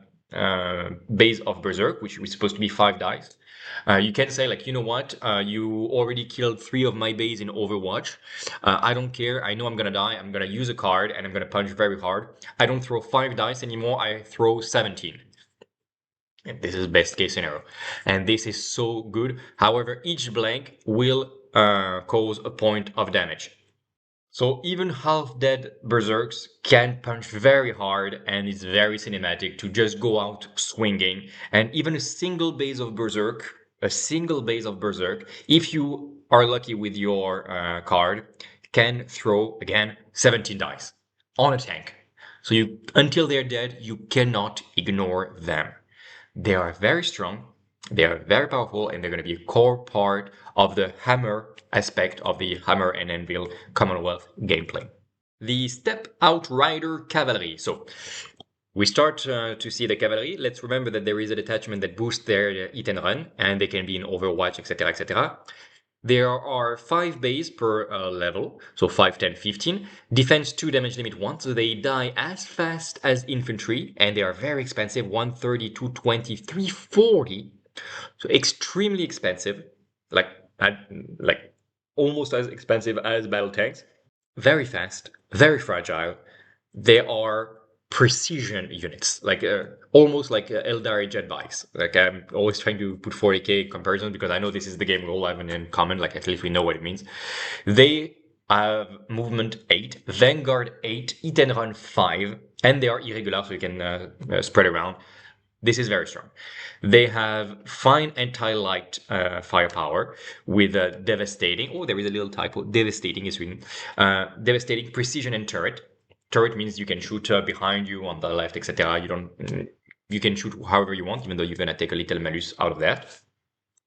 Speaker 2: base of Berserk, which is supposed to be 5 dice, you can say like, you know what, you already killed 3 of my base in Overwatch. I don't care. I know I'm gonna die. I'm gonna use a card and I'm gonna punch very hard. I don't throw 5 dice anymore. I throw 17. And this is best case scenario. And this is so good. However, each blank will cause a point of damage. So even half-dead Berserks can punch very hard and it's very cinematic to just go out swinging. And even a single base of Berserk, if you are lucky with your card, can throw, again, 17 dice on a tank. So you, until they're dead, you cannot ignore them. They are very strong, they are very powerful, and they're going to be a core part of the hammer aspect of the Hammer and Anvil Commonwealth gameplay. The Steppe Outrider Cavalry. So we start to see the cavalry. Let's remember that there is a detachment that boosts their hit and run, and they can be in Overwatch, etc., etc. There are 5 base per level, so 5, 10, 15. Defense 2, damage limit 1, so they die as fast as infantry, and they are very expensive, 130, 220, 340. So extremely expensive, like almost as expensive as battle tanks. Very fast, very fragile. They are precision units, like almost like Eldari jet bikes. Like I'm always trying to put 40k comparison because I know this is the game we all have in common. Like at least we know what it means. They have movement 8, Vanguard 8, hit and run 5, and they are irregular, so you can spread around. This is very strong. They have fine anti-light firepower with devastating. Oh, there is a little typo. Devastating is written. Devastating precision and turret. Turret means you can shoot behind you, on the left, etc. You can shoot however you want, even though you're gonna take a little malus out of that.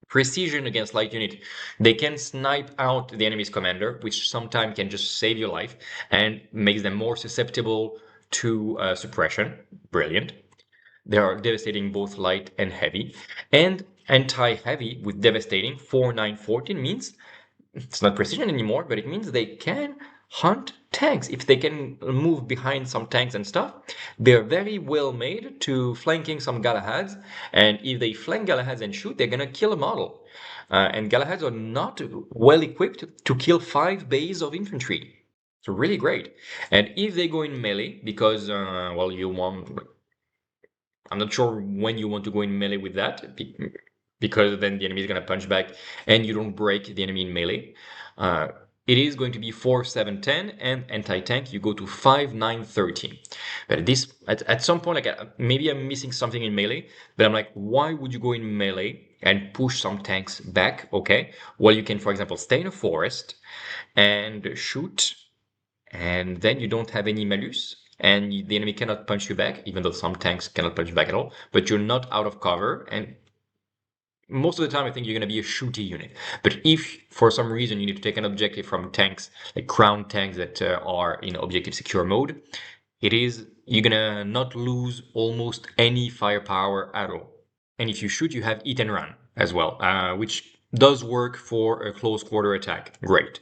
Speaker 2: Precision against light unit. They can snipe out the enemy's commander, which sometimes can just save your life and makes them more susceptible to suppression. Brilliant. They are devastating both light and heavy. And anti-heavy with devastating 4, 9, 14 means it's not precision anymore, but it means they can hunt tanks. If they can move behind some tanks and stuff, they're very well made to flanking some Galahads. And if they flank Galahads and shoot, they're gonna kill a model. And Galahads are not well equipped to kill 5 bays of infantry. It's really great. And if they go in melee, because, well, you want... I'm not sure when you want to go in melee with that, because then the enemy is going to punch back and you don't break the enemy in melee. It is going to be 4, 7, 10, and anti-tank, you go to 5, 9, 13. But this, at some point, like maybe I'm missing something in melee, but I'm like, why would you go in melee and push some tanks back? Okay, well, you can, for example, stay in a forest and shoot, and then you don't have any malus. And the enemy cannot punch you back, even though some tanks cannot punch back at all, but you're not out of cover, and most of the time I think you're going to be a shooty unit. But if for some reason you need to take an objective from tanks, like crown tanks that are in objective secure mode, you're going to not lose almost any firepower at all. And if you shoot, you have hit and run as well, which does work for a close quarter attack. Great.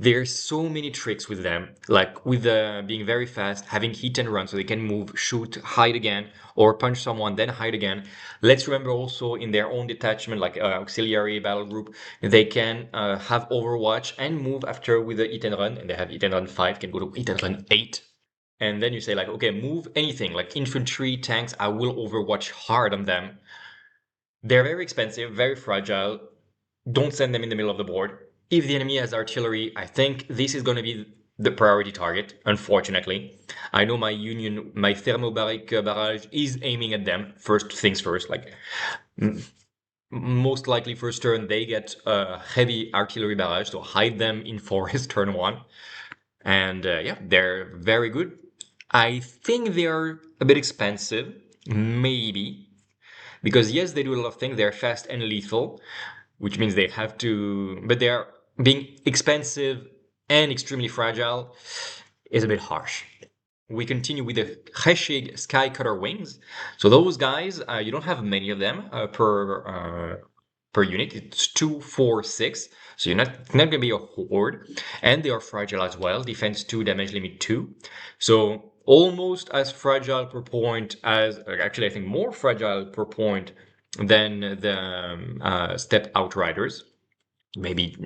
Speaker 2: There's so many tricks with them, like with being very fast, having hit and run so they can move, shoot, hide again, or punch someone, then hide again. Let's remember also in their own detachment, like auxiliary battle group, they can have Overwatch and move after with the hit and run, and they have hit and run 5, can go to hit and run 8. And then you say like, okay, move anything, like infantry, tanks, I will Overwatch hard on them. They're very expensive, very fragile. Don't send them in the middle of the board. If the enemy has artillery, I think this is going to be the priority target, unfortunately. I know my thermobaric barrage is aiming at them. First things first, like most likely first turn they get a heavy artillery barrage, so hide them in forest turn 1. And yeah, they're very good. I think they're a bit expensive, maybe. Because yes, they do a lot of things, they're fast and lethal, which means they have to, but they're being expensive and extremely fragile is a bit harsh. we continue with the Kheshig Skycutter Wings. So those guys, you don't have many of them per unit. It's 2, 4, 6. So it's not going to be a horde. And they are fragile as well. Defense 2, damage limit 2. So almost as fragile per point as, actually I think more fragile per point than the Steppe Outriders. Maybe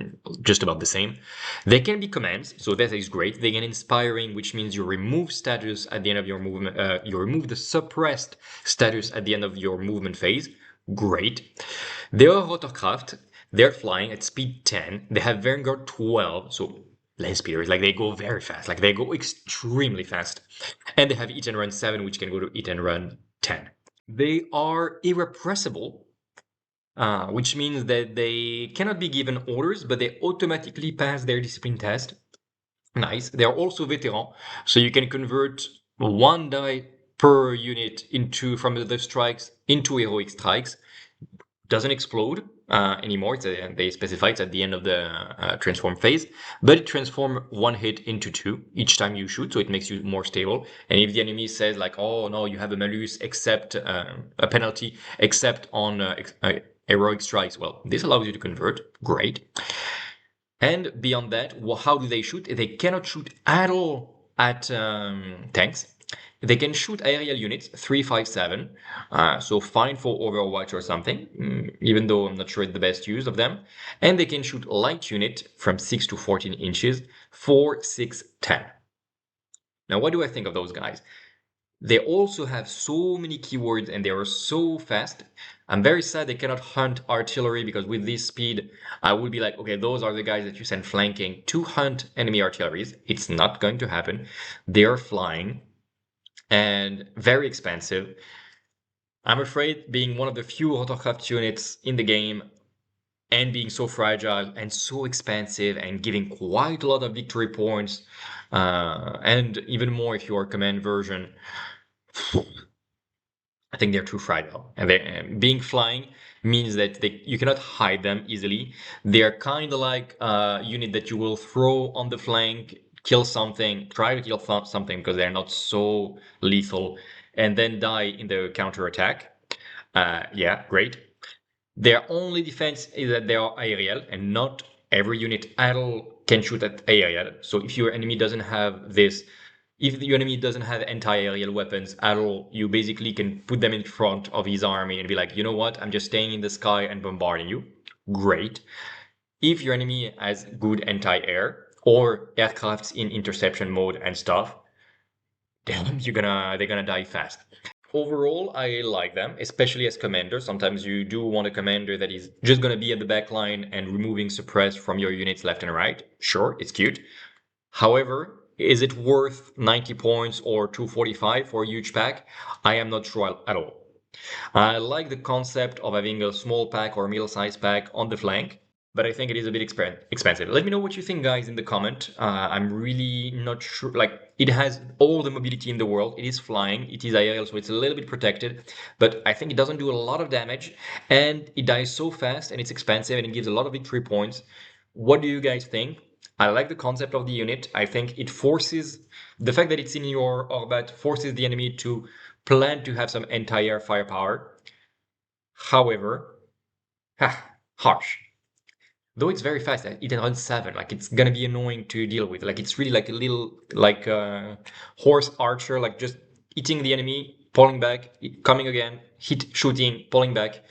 Speaker 2: just about the same. They can be commands, so that is great. They can inspiring, which means you remove status at the end of your movement. You remove the suppressed status at the end of your movement phase. Great. They are rotorcraft. They're flying at speed 10. They have Vanguard 12, so land speeders. Like they go very fast. Like they go extremely fast. And they have Eat and Run 7, which can go to Eat and Run 10. They are irrepressible. Which means that they cannot be given orders, but they automatically pass their discipline test. Nice. They are also veteran, so you can convert 1 die per unit from the strikes into heroic strikes. Doesn't explode anymore. They specify it's at the end of the transform phase, but it transforms 1 hit into 2 each time you shoot, so it makes you more stable. And if the enemy says like, oh no, you have a malus except a penalty except on heroic strikes, well, this allows you to convert. Great. And beyond that, how do they shoot? They cannot shoot at all at tanks. They can shoot aerial units, 3, 5, 7, so fine for Overwatch or something, even though I'm not sure it's the best use of them. And they can shoot light unit from 6 to 14 inches, 4, 6, 10. Now, what do I think of those guys? They also have so many keywords and they are so fast. I'm very sad they cannot hunt artillery, because with this speed, I would be like, okay, those are the guys that you send flanking to hunt enemy artilleries. It's not going to happen. They are flying and very expensive. I'm afraid being one of the few rotorcraft units in the game and being so fragile and so expensive and giving quite a lot of victory points, and even more if you are command version, I think they're too fragile. And being flying means that you cannot hide them easily. They're kind of like a unit that you will throw on the flank, kill something, try to kill something because they're not so lethal, and then die in the counter attack. Yeah, great. Their only defense is that they are aerial, and not every unit at all can shoot at aerial. So if your enemy doesn't have this, if your enemy doesn't have anti-aerial weapons at all, you basically can put them in front of his army and be like, you know what, I'm just staying in the sky and bombarding you. Great. If your enemy has good anti-air or aircrafts in interception mode and stuff, then they're gonna die fast. Overall, I like them, especially as commander. Sometimes you do want a commander that is just gonna be at the back line and removing suppress from your units left and right. Sure, it's cute. However, is it worth 90 points or 245 for a huge pack? I am not sure at all. I like the concept of having a small pack or middle-sized pack on the flank, but I think it is a bit expensive. Let me know what you think, guys, in the comment. I'm really not sure. Like, it has all the mobility in the world. It is flying. It is aerial, so it's a little bit protected. But I think it doesn't do a lot of damage, and it dies so fast, and it's expensive, and it gives a lot of victory points. What do you guys think? I like the concept of the unit. I think it forces, the fact that it's in your orbit forces the enemy to plan to have some anti-air firepower. However, harsh. Though it's very fast, it runs 7. Like, it's gonna be annoying to deal with. Like, it's really like a little, like a horse archer, like just hitting the enemy, pulling back, coming again, shooting, pulling back.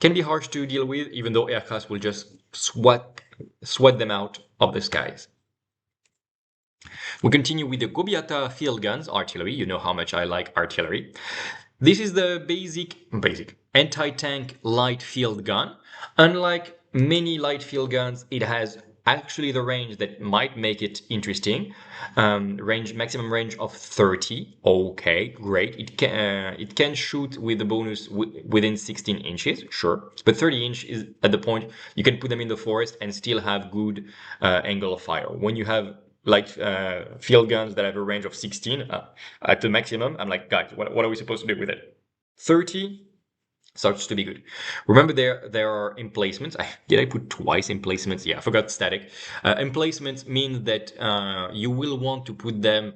Speaker 2: Can be harsh to deal with, even though aircraft will just sweat them out of the skies. We continue with the Gobyata field guns, artillery. You know how much I like artillery. This is the basic anti-tank light field gun. Unlike many light field guns, it has actually the range that might make it interesting. Maximum range of 30. Okay, great. It can shoot with the bonus within 16 inches, sure. But 30 inch is at the point you can put them in the forest and still have good angle of fire. When you have like field guns that have a range of 16 at the maximum, I'm like, guys, what are we supposed to do with it? 30 starts to be good. Remember, there are emplacements. Did I put twice emplacements? Yeah, I forgot static. Emplacements mean that you will want to put them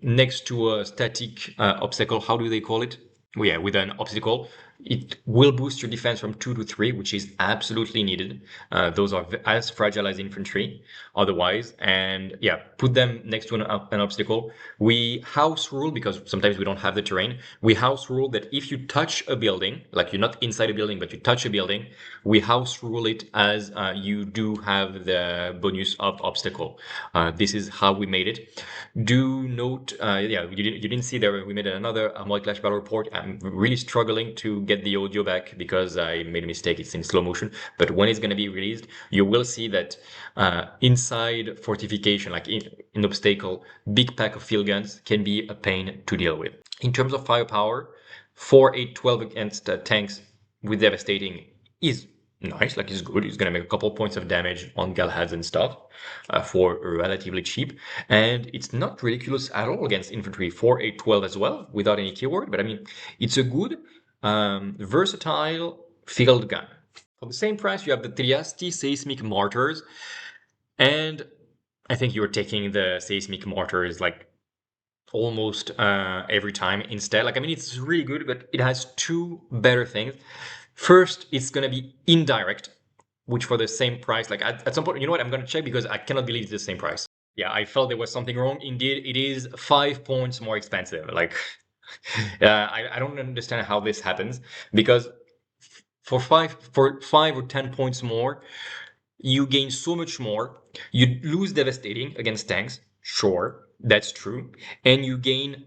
Speaker 2: next to a static obstacle. How do they call it? Well, yeah, with an obstacle, it will boost your defense from 2 to 3, which is absolutely needed. Those are as fragile as infantry otherwise. And yeah, put them next to an obstacle. We house rule, because sometimes we don't have the terrain. We house rule that if you touch a building, like you're not inside a building, but you touch a building, we house rule it as you do have the bonus of obstacle. This is how we made it. Do note, yeah, you didn't see there, we made another Armoured Clash battle report. I'm really struggling to get the audio back because I made a mistake. It's in slow motion, but when it's going to be released, you will see that inside fortification, like in obstacle, big pack of field guns can be a pain to deal with. In terms of firepower, 4, 8, 12 against tanks with devastating is nice, like it's good. It's gonna make a couple points of damage on Galhads and stuff for relatively cheap, and it's not ridiculous at all against infantry. 4, 8, 12 as well, without any keyword, but I mean, it's a good versatile field gun. For the same price, you have the Tryasti Seismic Mortars, and I think you're taking the Seismic Mortars like almost every time instead. Like, I mean, it's really good, but it has two better things. First, it's gonna be indirect, which for the same price, like at some point, you know what, I'm gonna check because I cannot believe it's the same price. Yeah, I felt there was something wrong. Indeed, it is 5 points more expensive. Like, I don't understand how this happens, because for 5 or 10 points more, you gain so much more. You lose devastating against tanks, sure, that's true, and you gain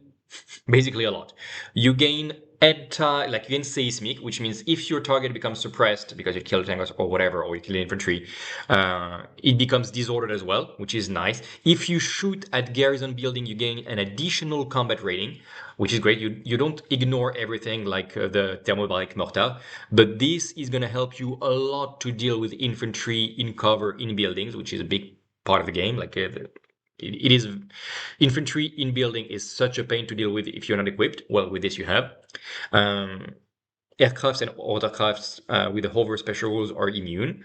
Speaker 2: basically a lot. You gain like you gain seismic, which means if your target becomes suppressed because you kill tanks or whatever, or you kill infantry, it becomes disordered as well, which is nice. If you shoot at garrison building, you gain an additional combat rating, which is great. You don't ignore everything like the thermobaric mortar, but this is going to help you a lot to deal with infantry in cover in buildings, which is a big part of the game. Like it is, infantry in building is such a pain to deal with if you're not equipped. Well, with this you have. Aircrafts and watercrafts with the hover special rules are immune.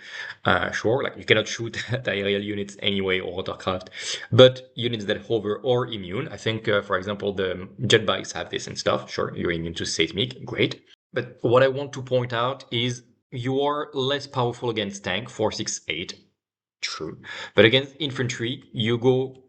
Speaker 2: Sure, like you cannot shoot at aerial units anyway or watercraft, but units that hover are immune. I think, for example, the jet bikes have this and stuff. Sure, you're immune to seismic, great. But what I want to point out is you are less powerful against tank, 4, 6, 8. True. But against infantry, you go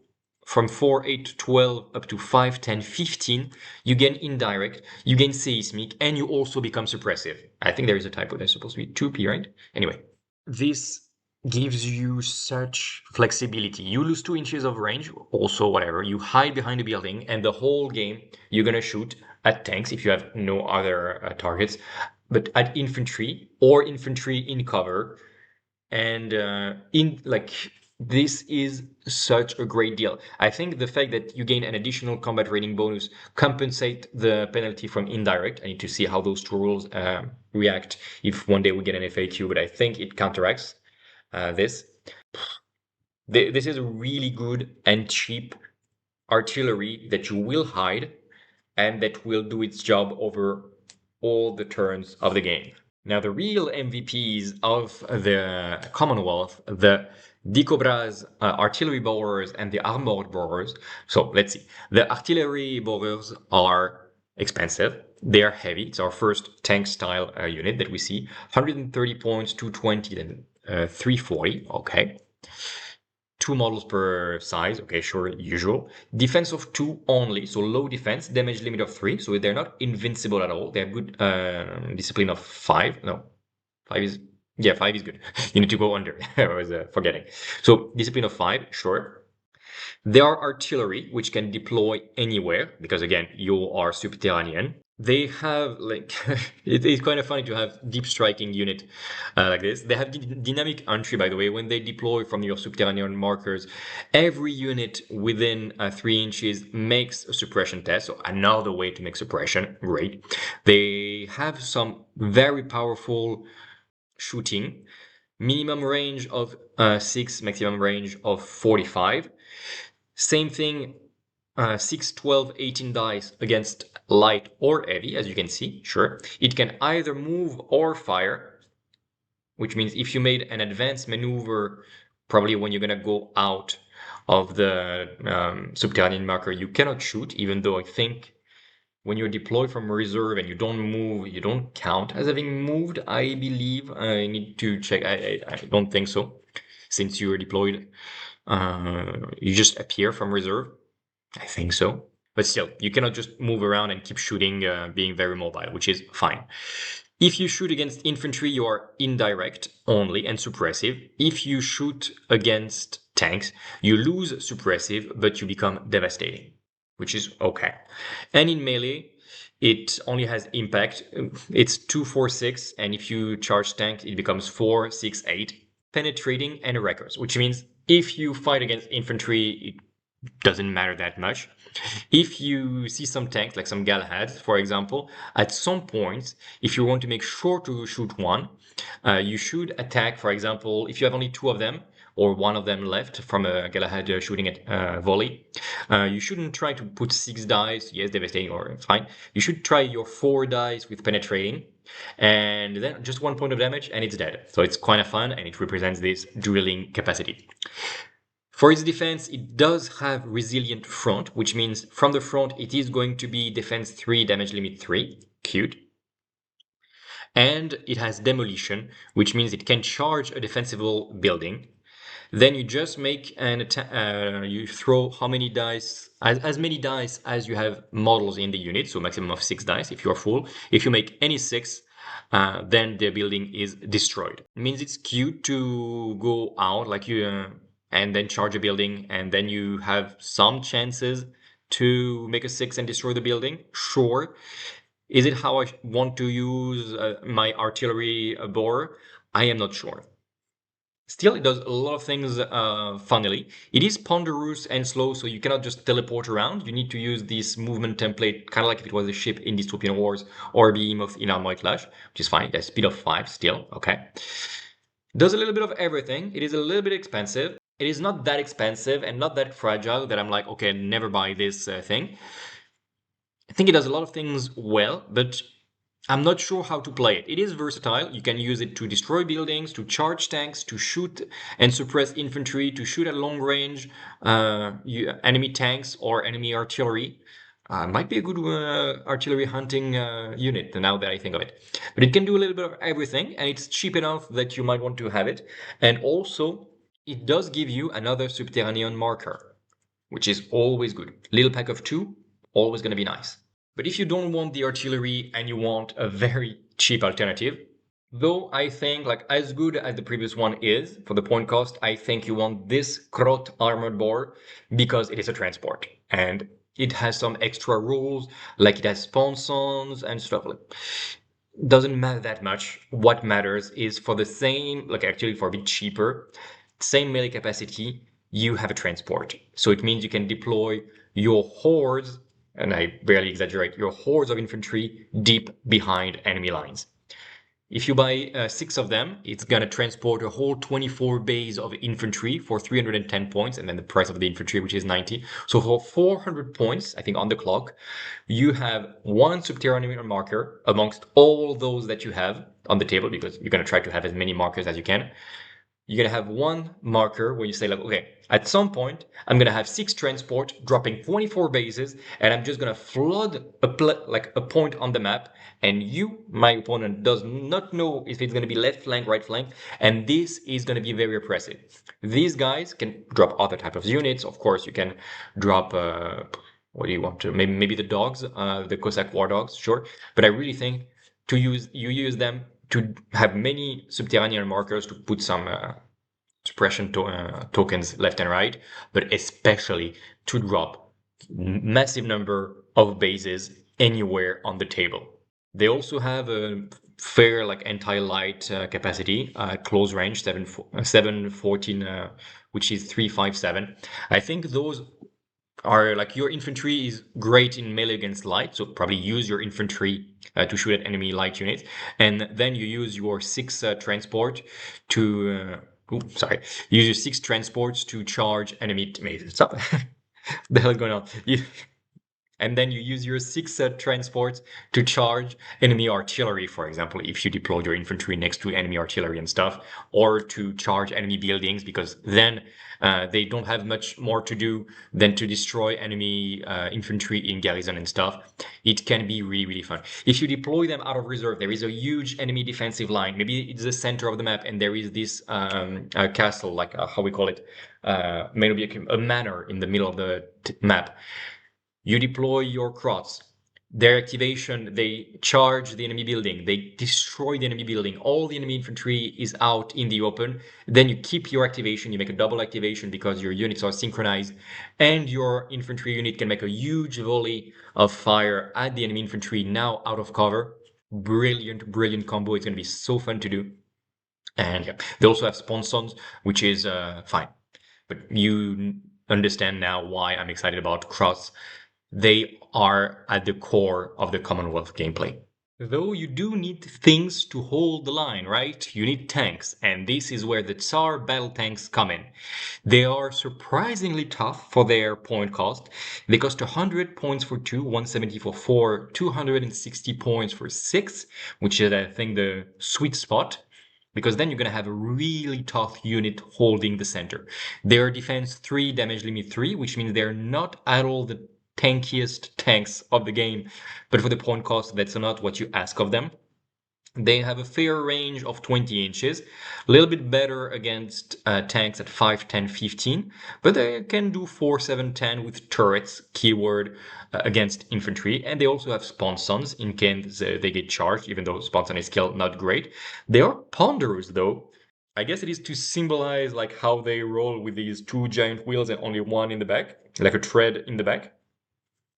Speaker 2: from 4, 8, 12 up to 5, 10, 15. You gain indirect, you gain seismic, and you also become suppressive. I think there is a typo. There's supposed to be 2p, right? Anyway, this gives you such flexibility. You lose 2 inches of range, also whatever. You hide behind a building, and the whole game you're gonna shoot at tanks if you have no other targets, but at infantry or infantry in cover. And in like, this is such a great deal. I think the fact that you gain an additional combat rating bonus compensate the penalty from indirect. I need to see how those two rules react if one day we get an FAQ, but I think it counteracts this. This is a really good and cheap artillery that you will hide and that will do its job over all the turns of the game. Now, the real MVPs of the Commonwealth, the Dikobraz artillery borers and the armored borers. So let's see. The artillery borers are expensive. They are heavy. It's our first tank style unit that we see. 130 points, 220, then 340. Okay. 2 models per size. Okay, sure, usual. Defense of 2 only, so low defense. Damage limit of 3, so they're not invincible at all. They have good discipline of 5. No, 5 is... Yeah, 5 is good. You need to go under. I was forgetting. So discipline of 5, sure. They are artillery, which can deploy anywhere, because again, you are subterranean. They have like, it's kind of funny to have deep striking unit like this. They have dynamic entry, by the way, when they deploy from your subterranean markers. Every unit within 3 inches makes a suppression test, so another way to make suppression, great. They have some very powerful shooting, minimum range of 6, maximum range of 45. Same thing, 6, 12, 18 dice against light or heavy, as you can see, sure. It can either move or fire, which means if you made an advanced maneuver, probably when you're gonna go out of the subterranean marker, you cannot shoot, even though I think when you're deployed from reserve and you don't move, you don't count as having moved, I believe. I need to check. I don't think so. Since you are deployed, you just appear from reserve. I think so. But still, you cannot just move around and keep shooting, being very mobile, which is fine. If you shoot against infantry, you are indirect only and suppressive. If you shoot against tanks, you lose suppressive, but you become devastating, which is okay. And in melee, it only has impact. It's 2, 4, 6, and if you charge tank, it becomes 4, 6, 8. Penetrating and records, which means if you fight against infantry, it doesn't matter that much. If you see some tanks, like some Galahads, for example, at some point, if you want to make sure to shoot one, you should attack, for example, if you have only 2 of them, or 1 of them left from a Galahad shooting at volley, you shouldn't try to put 6 dice, yes, devastating or fine. You should try your 4 dice with penetrating, and then just 1 point of damage, and it's dead. So it's kind of fun, and it represents this drilling capacity. For its defense, it does have resilient front, which means from the front it is going to be defense 3, damage limit 3. Cute. And it has demolition, which means it can charge a defensible building. Then you just make an attack, you throw how many dice, as many dice as you have models in the unit, so maximum of 6 dice if you're full. If you make any 6, then the building is destroyed. It means it's cute to go out like you and then charge a building, and then you have some chances to make a 6 and destroy the building. Sure. Is it how I want to use my artillery bore? I am not sure. Still, it does a lot of things funnily. It is ponderous and slow, so you cannot just teleport around. You need to use this movement template, kind of like if it was a ship in Dystopian Wars or a behemoth in Armoured Clash, which is fine. There's speed of 5 still, okay. Does a little bit of everything. It is a little bit expensive. It is not that expensive and not that fragile that I'm like, okay, never buy this thing. I think it does a lot of things well, but I'm not sure how to play it. It is versatile. You can use it to destroy buildings, to charge tanks, to shoot and suppress infantry, to shoot at long range enemy tanks or enemy artillery. Might be a good artillery hunting unit now that I think of it. But it can do a little bit of everything, and it's cheap enough that you might want to have it. And also, it does give you another subterranean marker, which is always good. Little pack of 2, always going to be nice. But if you don't want the artillery and you want a very cheap alternative, though I think like as good as the previous one is for the point cost, I think you want this Krot armored bore because it is a transport and it has some extra rules, like it has sponsons and stuff. Doesn't matter that much. What matters is for the same, like actually for a bit cheaper, same melee capacity, you have a transport. So it means you can deploy your hordes, and I barely exaggerate, your hordes of infantry deep behind enemy lines. If you buy 6 of them, it's gonna transport a whole 24 bays of infantry for 310 points, and then the price of the infantry, which is 90. So for 400 points, I think on the clock, you have 1 subterranean marker amongst all those that you have on the table, because you're gonna try to have as many markers as you can. You're gonna have 1 marker where you say like, okay, at some point, I'm gonna have 6 transport dropping 24 bases, and I'm just gonna flood a point on the map, and you, my opponent, does not know if it's gonna be left flank, right flank, and this is gonna be very oppressive. These guys can drop other type of units. Of course, you can drop what do you want to? Maybe the dogs, the Cossack war dogs, sure. But I really think you use them to have many subterranean markers to put some suppression tokens left and right, but especially to drop massive number of bases anywhere on the table. They also have a fair like anti-light capacity, close range 714, which is 357. I think those are like your infantry is great in melee against light, so probably use your infantry to shoot at enemy light units, and then you use your 6 transport to use your 6 transports to charge enemy. Stop. The hell is going on? And then you use your 6 transports to charge enemy artillery, for example, if you deploy your infantry next to enemy artillery and stuff, or to charge enemy buildings, because then they don't have much more to do than to destroy enemy infantry in garrison and stuff. It can be really, really fun. If you deploy them out of reserve, there is a huge enemy defensive line. Maybe it's the center of the map, and there is this castle, like how we call it, maybe a manor in the middle of the map. You deploy your Krots. Their activation, they charge the enemy building, they destroy the enemy building, all the enemy infantry is out in the open. Then you keep your activation, you make a double activation because your units are synchronized, and your infantry unit can make a huge volley of fire at the enemy infantry now out of cover. Brilliant, brilliant combo. It's going to be so fun to do. And yeah, they also have sponsons, which is fine. But you understand now why I'm excited about Cross. They are at the core of the Commonwealth gameplay. Though you do need things to hold the line, right? You need tanks, and this is where the Tsar battle tanks come in. They are surprisingly tough for their point cost. They cost 100 points for 2, 170 for 4, 260 points for 6, which is, I think, the sweet spot, because then you're going to have a really tough unit holding the center. Their defense 3, damage limit 3, which means they're not at all the tankiest tanks of the game, but for the point cost, that's not what you ask of them. They have a fair range of 20 inches, a little bit better against tanks at 5, 10, 15, but they can do 4, 7, 10 with turrets, keyword, against infantry, and they also have sponsons in case they get charged, even though sponson is still not great. They are ponderous though. I guess it is to symbolize like how they roll with these 2 giant wheels and only one in the back, like a tread in the back.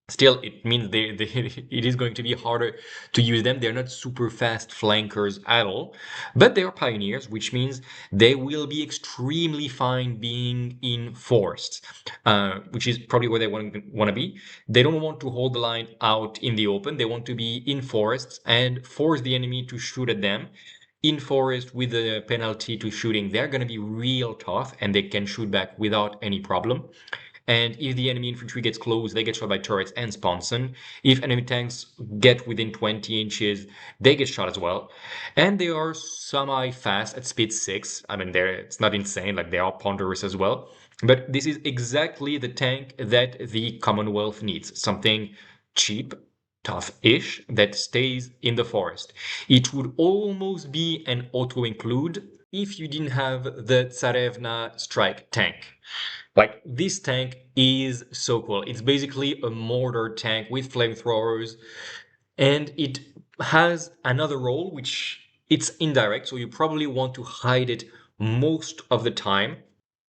Speaker 2: Still, it means it is going to be harder to use them. They're not super fast flankers at all, but they are pioneers, which means they will be extremely fine being in forests, which is probably where they want to be. They don't want to hold the line out in the open. They want to be in forests and force the enemy to shoot at them. In forest with a penalty to shooting, they're going to be real tough and they can shoot back without any problem. And if the enemy infantry gets close, they get shot by turrets and sponson. If enemy tanks get within 20 inches, they get shot as well. And they are semi-fast at speed 6. I mean, it's not insane, like they are ponderous as well. But this is exactly the tank that the Commonwealth needs. Something cheap, tough-ish, that stays in the forest. It would almost be an auto-include if you didn't have the Tsarevna strike tank. Like, this tank is so cool. It's basically a mortar tank with flamethrowers, and it has another role, which it's indirect, so you probably want to hide it most of the time.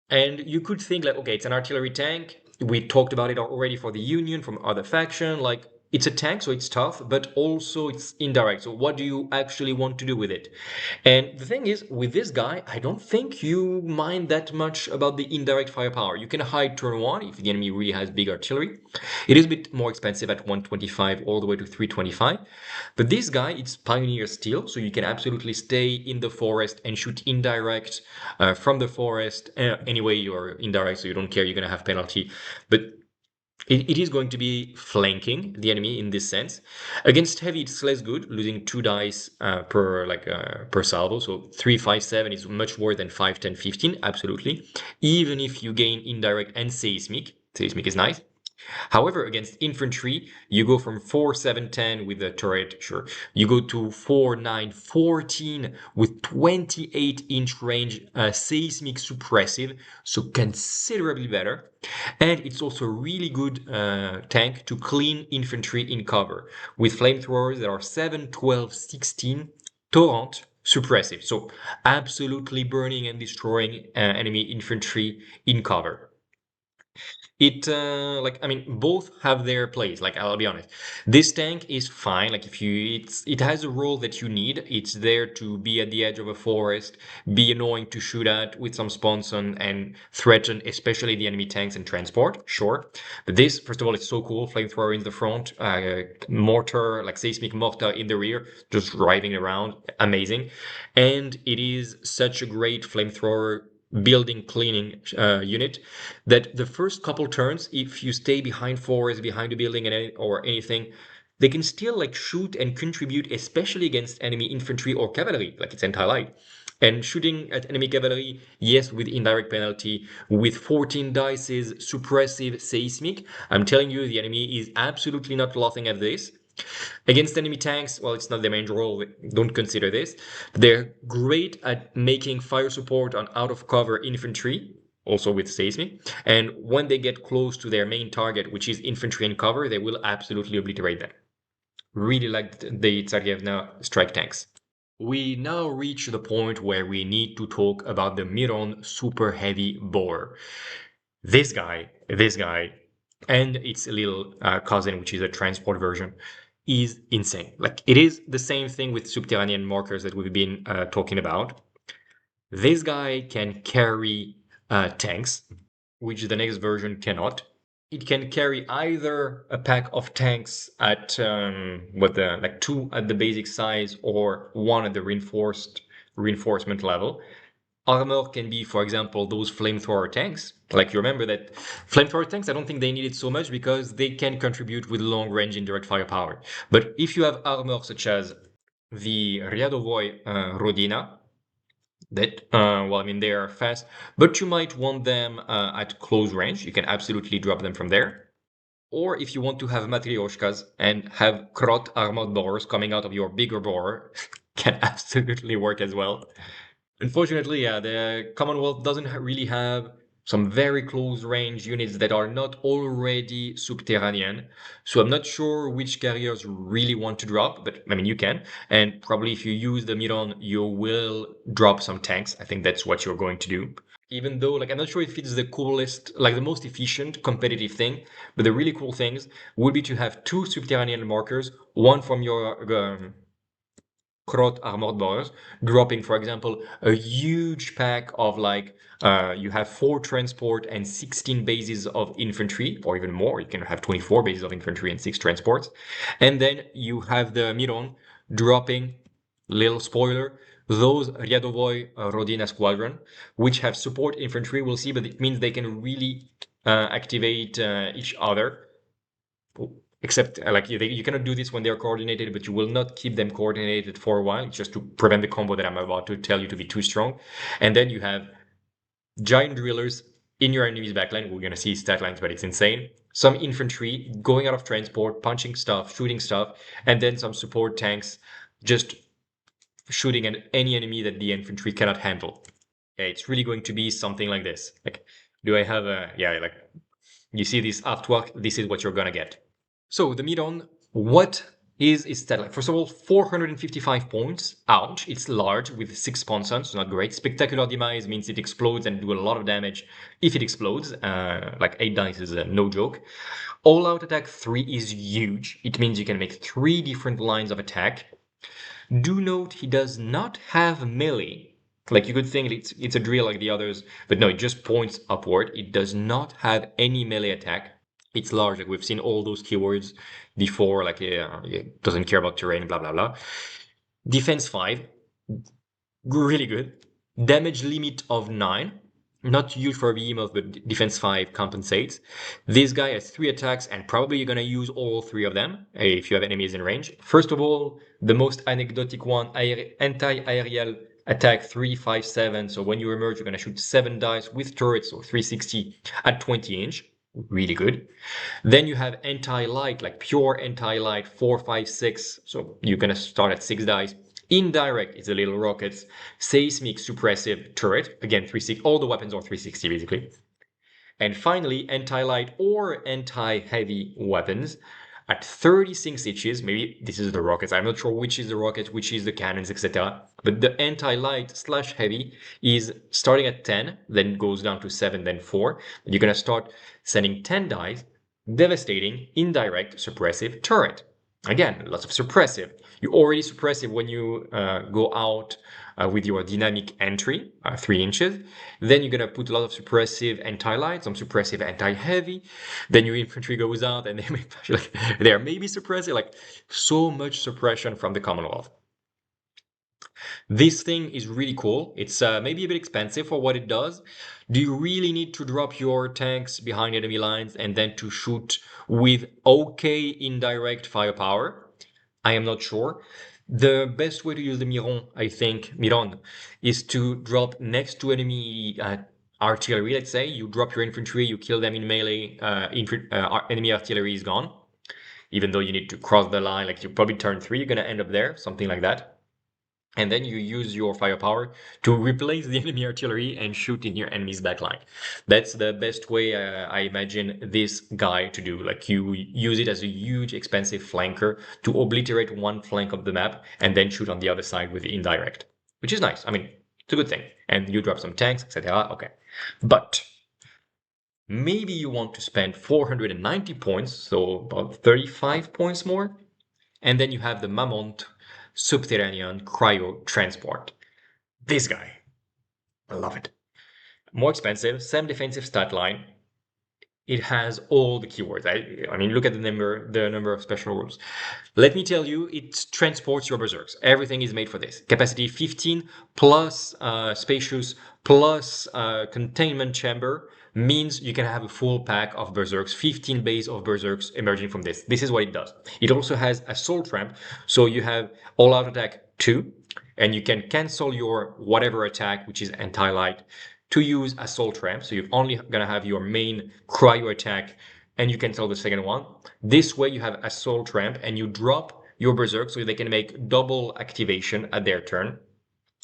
Speaker 2: And you could think like, okay, it's an artillery tank. We talked about it already for the Union from other faction. Like, it's a tank, so it's tough, but also it's indirect. So what do you actually want to do with it? And the thing is, with this guy, I don't think you mind that much about the indirect firepower. You can hide turn 1 if the enemy really has big artillery. It is a bit more expensive at 125 all the way to 325. But this guy, it's Pioneer Steel, so you can absolutely stay in the forest and shoot indirect from the forest. Anyway, you're indirect, so you don't care, you're going to have penalty. But it is going to be flanking the enemy in this sense. Against heavy, it's less good, losing 2 dice per salvo. So 3, 5, 7 is much more than 5, 10, 15, absolutely. Even if you gain indirect and seismic. Seismic is nice. However, against infantry, you go from 4, 7, 10 with the turret, sure. You go to 4, 9, 14 with 28-inch range, seismic suppressive, so considerably better. And it's also a really good tank to clean infantry in cover, with flamethrowers that are 7, 12, 16, torrent, suppressive. So absolutely burning and destroying enemy infantry in cover. I mean, both have their place. Like, I'll be honest, this tank is fine. Like, it has a role that you need. It's there to be at the edge of a forest, be annoying to shoot at with some sponson and threaten, especially the enemy tanks and transport. Sure, but this, first of all, it's so cool. Flamethrower in the front, mortar, like seismic mortar in the rear, just driving around, amazing. And it is such a great flamethrower building cleaning unit that the first couple turns, if you stay behind forests, behind the building or anything, they can still like shoot and contribute, especially against enemy infantry or cavalry, like it's anti-light. And shooting at enemy cavalry, yes, with indirect penalty, with 14 dices, suppressive, seismic. I'm telling you, the enemy is absolutely not laughing at this. Against enemy tanks, well, it's not their main role, don't consider this. They're great at making fire support on out of cover infantry, also with Seismic. And when they get close to their main target, which is infantry and cover, they will absolutely obliterate them. Really like the Tsarevna strike tanks. We now reach the point where we need to talk about the Miron super heavy bore. This guy, and its little cousin, which is a transport version, is insane. Like it is the same thing with subterranean markers that we've been talking about. This guy can carry tanks, which the next version cannot. It can carry either a pack of tanks at like 2 at the basic size or 1 at the reinforcement level. Armor can be, for example, those flamethrower tanks. Like you remember that flamethrower tanks, I don't think they need it so much because they can contribute with long range indirect firepower. But if you have armor such as the Ryadovoy Rodina, that well, I mean they are fast, but you might want them at close range. You can absolutely drop them from there. Or if you want to have matryoshkas and have Krot armored borers coming out of your bigger borer, can absolutely work as well. Unfortunately, yeah, the Commonwealth doesn't really have some very close range units that are not already subterranean. So I'm not sure which carriers really want to drop, but I mean, you can. And probably if you use the Miron, you will drop some tanks. I think that's what you're going to do. Even though, like, I'm not sure if it's the coolest, like the most efficient competitive thing, but the really cool things would be to have 2 subterranean markers, one from your Krot armored borers, dropping, for example, a huge pack of like, you have 4 transport and 16 bases of infantry, or even more. You can have 24 bases of infantry and 6 transports. And then you have the Miron dropping, little spoiler, those Ryadovoy Rodina Squadron, which have support infantry, we'll see, but it means they can really activate each other. Except like you cannot do this when they're coordinated, but you will not keep them coordinated for a while, just to prevent the combo that I'm about to tell you to be too strong. And then you have giant drillers in your enemy's backline. We're gonna see stat lines, but it's insane. Some infantry going out of transport, punching stuff, shooting stuff, and then some support tanks just shooting at any enemy that the infantry cannot handle. Yeah, it's really going to be something like this. Like, do I have a like you see this artwork? This is what you're gonna get. So the Miron, what is its stat like? First of all, 455 points. Ouch, it's large with 6 sponsons, not great. Spectacular demise means it explodes and do a lot of damage if it explodes. Like 8 dice is no joke. All out attack 3 is huge. It means you can make 3 different lines of attack. Do note he does not have melee. Like you could think it's a drill like the others, but no, it just points upward. It does not have any melee attack. It's large, like we've seen all those keywords before, like it doesn't care about terrain, blah blah blah. Defense 5, really good. Damage limit of 9, not huge for a behemoth, but defense 5 compensates. This guy has 3 attacks, and probably you're gonna use all 3 of them if you have enemies in range. First of all, the most anecdotic one, anti-aerial attack 3, 5, 7. So when you emerge, you're gonna shoot 7 dice with turrets, so 360 at 20 inch. Really good. Then you have anti-light, like pure anti-light, 4, 5, 6. So you're gonna start at 6 dice. Indirect is the little rockets. Seismic suppressive turret. Again, 360. All the weapons are 360 basically. And finally, anti-light or anti-heavy weapons at 36 inches. Maybe this is the rockets. I'm not sure which is the rockets, which is the cannons, etc. But the anti-light / heavy is starting at 10, then goes down to 7, then 4. And you're gonna start sending 10 dice, devastating, indirect, suppressive turret. Again, lots of suppressive. You're already suppressive when you go out with your dynamic entry, 3 inches. Then you're gonna put a lot of suppressive anti-light, some suppressive anti-heavy. Then your infantry goes out and they are maybe suppressive, like so much suppression from the Commonwealth. This thing is really cool. It's maybe a bit expensive for what it does. Do you really need to drop your tanks behind enemy lines and then to shoot with okay indirect firepower? I am not sure. The best way to use the Miron, is to drop next to enemy artillery. Let's say you drop your infantry, you kill them in melee, enemy artillery is gone. Even though you need to cross the line, like you probably turn 3, you're gonna end up there, something like that. And then you use your firepower to replace the enemy artillery and shoot in your enemy's backline. That's the best way I imagine this guy to do. Like you use it as a huge expensive flanker to obliterate one flank of the map and then shoot on the other side with the indirect, which is nice. I mean, it's a good thing. And you drop some tanks, etc. Okay. But maybe you want to spend 490 points, so about 35 points more. And then you have the Mamont Subterranean Cryo Transport. This guy. I love it. More expensive, same defensive stat line. It has all the keywords. I mean, look at the number of special rules. Let me tell you, it transports your berserks. Everything is made for this. Capacity 15 plus spacious plus containment chamber means you can have a full pack of berserks, 15 base of berserks emerging from this. This is what it does. It also has assault ramp, so you have all-out attack 2, and you can cancel your whatever attack, which is anti-light, to use assault ramp. So you're only gonna have your main cryo attack and you cancel the second one. This way you have assault ramp and you drop your berserk so they can make double activation at their turn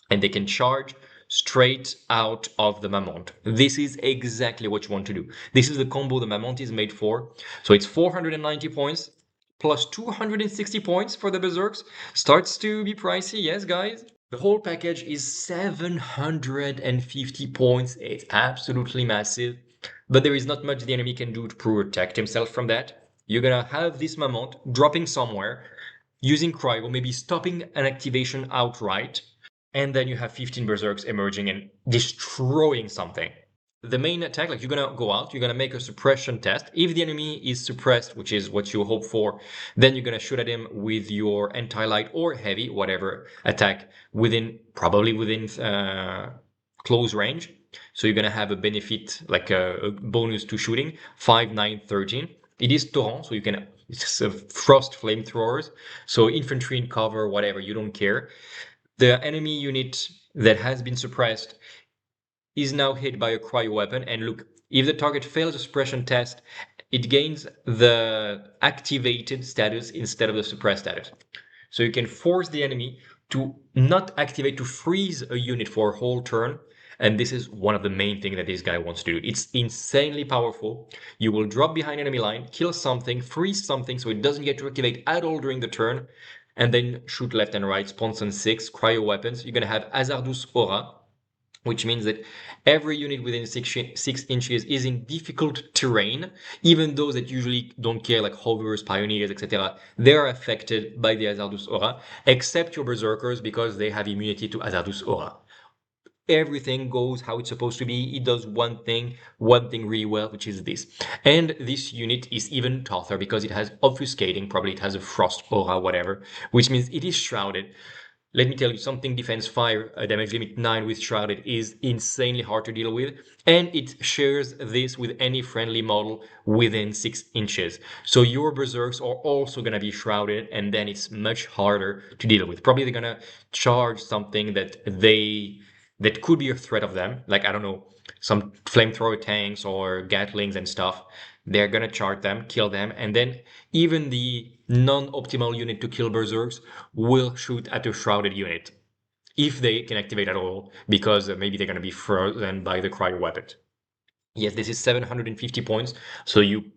Speaker 2: and they can charge straight out of the Mamont. This is exactly what you want to do. This is the combo the Mamont is made for. So it's 490 points plus 260 points for the berserks. Starts to be pricey, yes guys? The whole package is 750 points. It's absolutely massive, but there is not much the enemy can do to protect himself from that. You're gonna have this Mamont dropping somewhere, using cryo, maybe stopping an activation outright, and then you have 15 berserks emerging and destroying something. The main attack, like you're gonna go out, you're gonna make a suppression test. If the enemy is suppressed, which is what you hope for, then you're gonna shoot at him with your anti-light or heavy, whatever attack, probably within close range. So you're gonna have a benefit, like a bonus to shooting, 5, 9, 13. It is torrent, so it's a frost flamethrowers. So infantry in cover, whatever, you don't care. The enemy unit that has been suppressed is now hit by a cryo weapon, and look, if the target fails a suppression test, it gains the activated status instead of the suppressed status. So you can force the enemy to not activate, to freeze a unit for a whole turn, and this is one of the main things that this guy wants to do. It's insanely powerful. You will drop behind enemy line, kill something, freeze something so it doesn't get to activate at all during the turn, and then shoot left and right, Sponson 6, cryo weapons. You're gonna have Hazardous Aura, which means that every unit within 6 inches is in difficult terrain. Even those that usually don't care, like hovers, pioneers, etc., they are affected by the Hazardous Aura, except your berserkers because they have immunity to Hazardous Aura. Everything goes how it's supposed to be. It does one thing really well, which is this. And this unit is even tougher because it has obfuscating, probably it has a frost aura, whatever, which means it is shrouded. Let me tell you something, defense 5, damage limit 9 with shrouded is insanely hard to deal with, and it shares this with any friendly model within 6 inches. So your berserks are also gonna be shrouded, and then it's much harder to deal with. Probably they're gonna charge something that could be a threat of them, like, I don't know, some flamethrower tanks or Gatlings and stuff. They're gonna charge them, kill them, and then even the non-optimal unit to kill berserks will shoot at a shrouded unit, if they can activate at all, because maybe they're gonna be frozen by the cryo weapon. Yes, this is 750 points, so you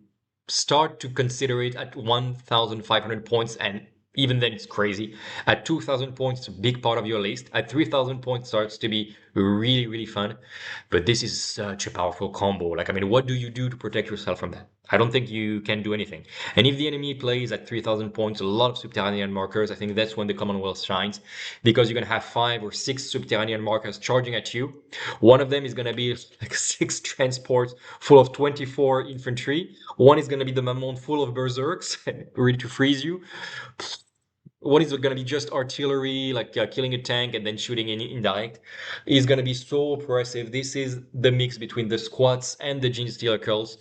Speaker 2: start to consider it at 1,500 points, and even then it's crazy. At 2,000 points, it's a big part of your list. At 3,000 points, starts to be really, really fun. But this is such a powerful combo. Like, I mean, what do you do to protect yourself from that? I don't think you can do anything. And if the enemy plays at 3,000 points, a lot of subterranean markers, I think that's when the Commonwealth shines, because you're going to have 5 or 6 subterranean markers charging at you. One of them is going to be like 6 transports full of 24 infantry. One is going to be the Mamont full of berserks, ready to freeze you. one is going to be just artillery, like killing a tank and then shooting in indirect, is going to be so oppressive. This is the mix between the squats and the Gene Stealer curls.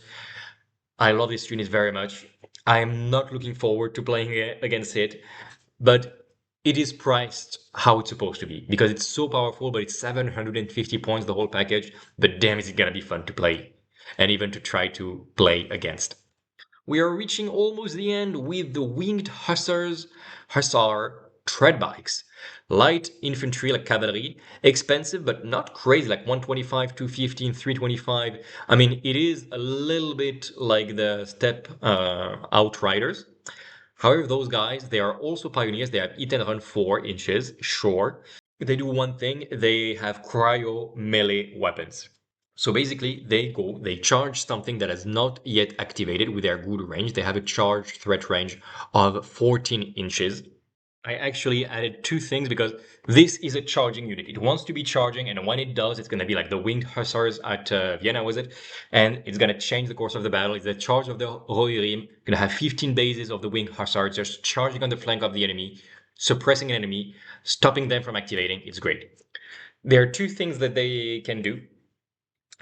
Speaker 2: I love this unit very much. I am not looking forward to playing against it, but it is priced how it's supposed to be because it's so powerful, but it's 750 points the whole package. But damn, is it gonna be fun to play and even to try to play against. We are reaching almost the end with the Winged Hussar tread bikes. Light infantry like cavalry, expensive but not crazy, like 125, 215, 325. I mean, it is a little bit like the Steppe Outriders. However, those guys, they are also pioneers. They have eat and run 4 inches, sure. They do one thing, they have cryo melee weapons. So basically, they charge something that has not yet activated with their good range. They have a charged threat range of 14 inches. I actually added 2 things because this is a charging unit. It wants to be charging, and when it does, it's going to be like the Winged Hussars at Vienna, was it? And it's going to change the course of the battle. It's the charge of the Rohirrim. Going to have 15 bases of the Winged Hussars just charging on the flank of the enemy, suppressing an enemy, stopping them from activating. It's great. There are 2 things that they can do.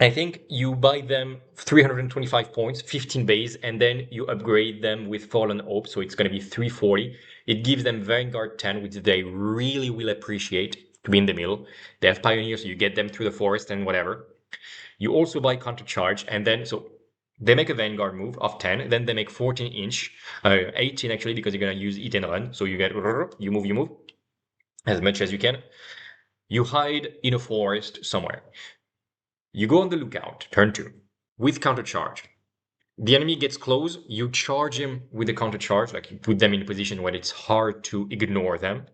Speaker 2: I think you buy them 325 points, 15 base, and then you upgrade them with Fallen Hope, so it's going to be 340. It gives them Vanguard 10, which they really will appreciate to be in the middle. They have Pioneers, so you get them through the forest and whatever. You also buy Countercharge, and then, so they make a Vanguard move of 10, then they make 14 inch, 18 actually, because you're going to use Eat and Run, so you get, you move, as much as you can. You hide in a forest somewhere. You go on the lookout, turn 2, with countercharge. The enemy gets close, you charge him with the countercharge, like you put them in a position where it's hard to ignore them.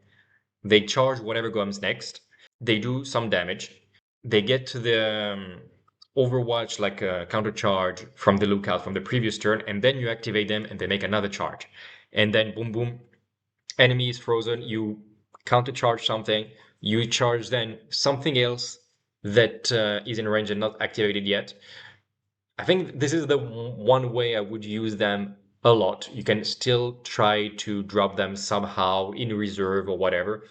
Speaker 2: They charge whatever comes next. They do some damage. They get to the Overwatch, like a countercharge from the lookout from the previous turn, and then you activate them and they make another charge. And then boom, boom, enemy is frozen, you countercharge something, you charge then something else that is in range and not activated yet. I think this is the one way I would use them a lot. You can still try to drop them somehow in reserve or whatever.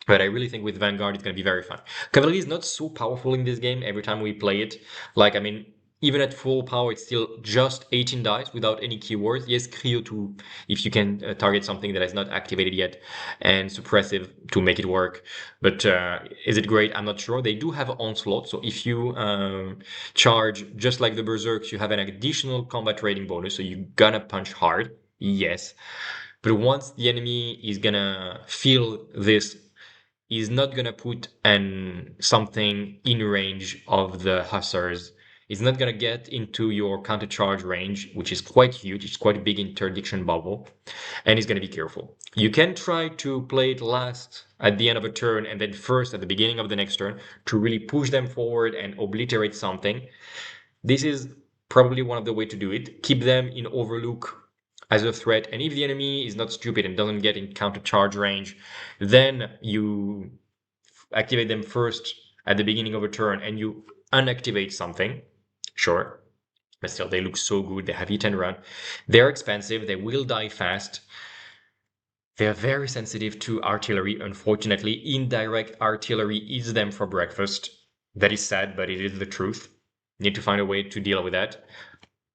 Speaker 2: But I really think with Vanguard, it's going to be very fun. Cavalry is not so powerful in this game every time we play it. Like, I mean, even at full power, it's still just 18 dice without any keywords. Yes, Cryo to, if you can target something that is not activated yet, and Suppressive to make it work. But is it great? I'm not sure. They do have Onslaught, so if you charge just like the Berserks, you have an additional combat rating bonus, so you're gonna punch hard, yes. But once the enemy is gonna feel this, is not gonna put something in range of the Hussars. It's not gonna get into your counter-charge range, which is quite huge. It's quite a big interdiction bubble, and it's gonna be careful. You can try to play it last at the end of a turn and then first at the beginning of the next turn to really push them forward and obliterate something. This is probably one of the way to do it. Keep them in overlook as a threat, and if the enemy is not stupid and doesn't get in counter charge range, then you activate them first at the beginning of a turn and you unactivate something, sure, but still they look so good. They have eat and run, they're expensive, they will die fast, they're very sensitive to artillery. Unfortunately, indirect artillery eats them for breakfast. That is sad, but it is the truth. Need to find a way to deal with that.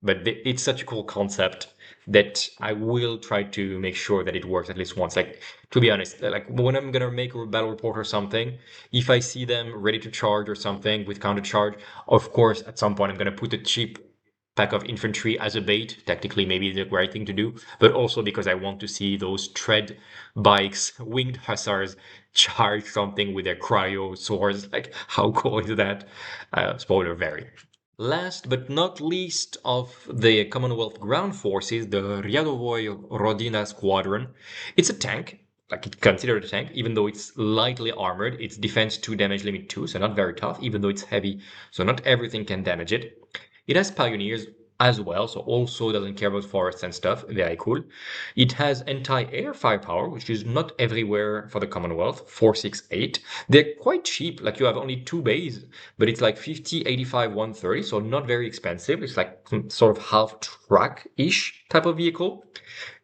Speaker 2: But it's such a cool concept that I will try to make sure that it works at least once. Like, to be honest, like when I'm gonna make a battle report or something, if I see them ready to charge or something with counter charge, of course, at some point I'm gonna put a cheap pack of infantry as a bait. Tactically, maybe the right thing to do, but also because I want to see those tread bikes, winged hussars, charge something with their cryo swords. Like, how cool is that? Spoiler, very. Last but not least of the Commonwealth ground forces, the Ryadovoy Rodina Squadron. It's a tank, like it's considered a tank, even though it's lightly armored. It's defense 2, damage limit 2, so not very tough, even though it's heavy, so not everything can damage it. It has pioneers, as well, so also doesn't care about forests and stuff. Very cool. It has anti-air firepower, which is not everywhere for the Commonwealth. 468. They're quite cheap. Like you have only 2 bays, but it's like 50, 85, 130, so not very expensive. It's like sort of half track-ish type of vehicle.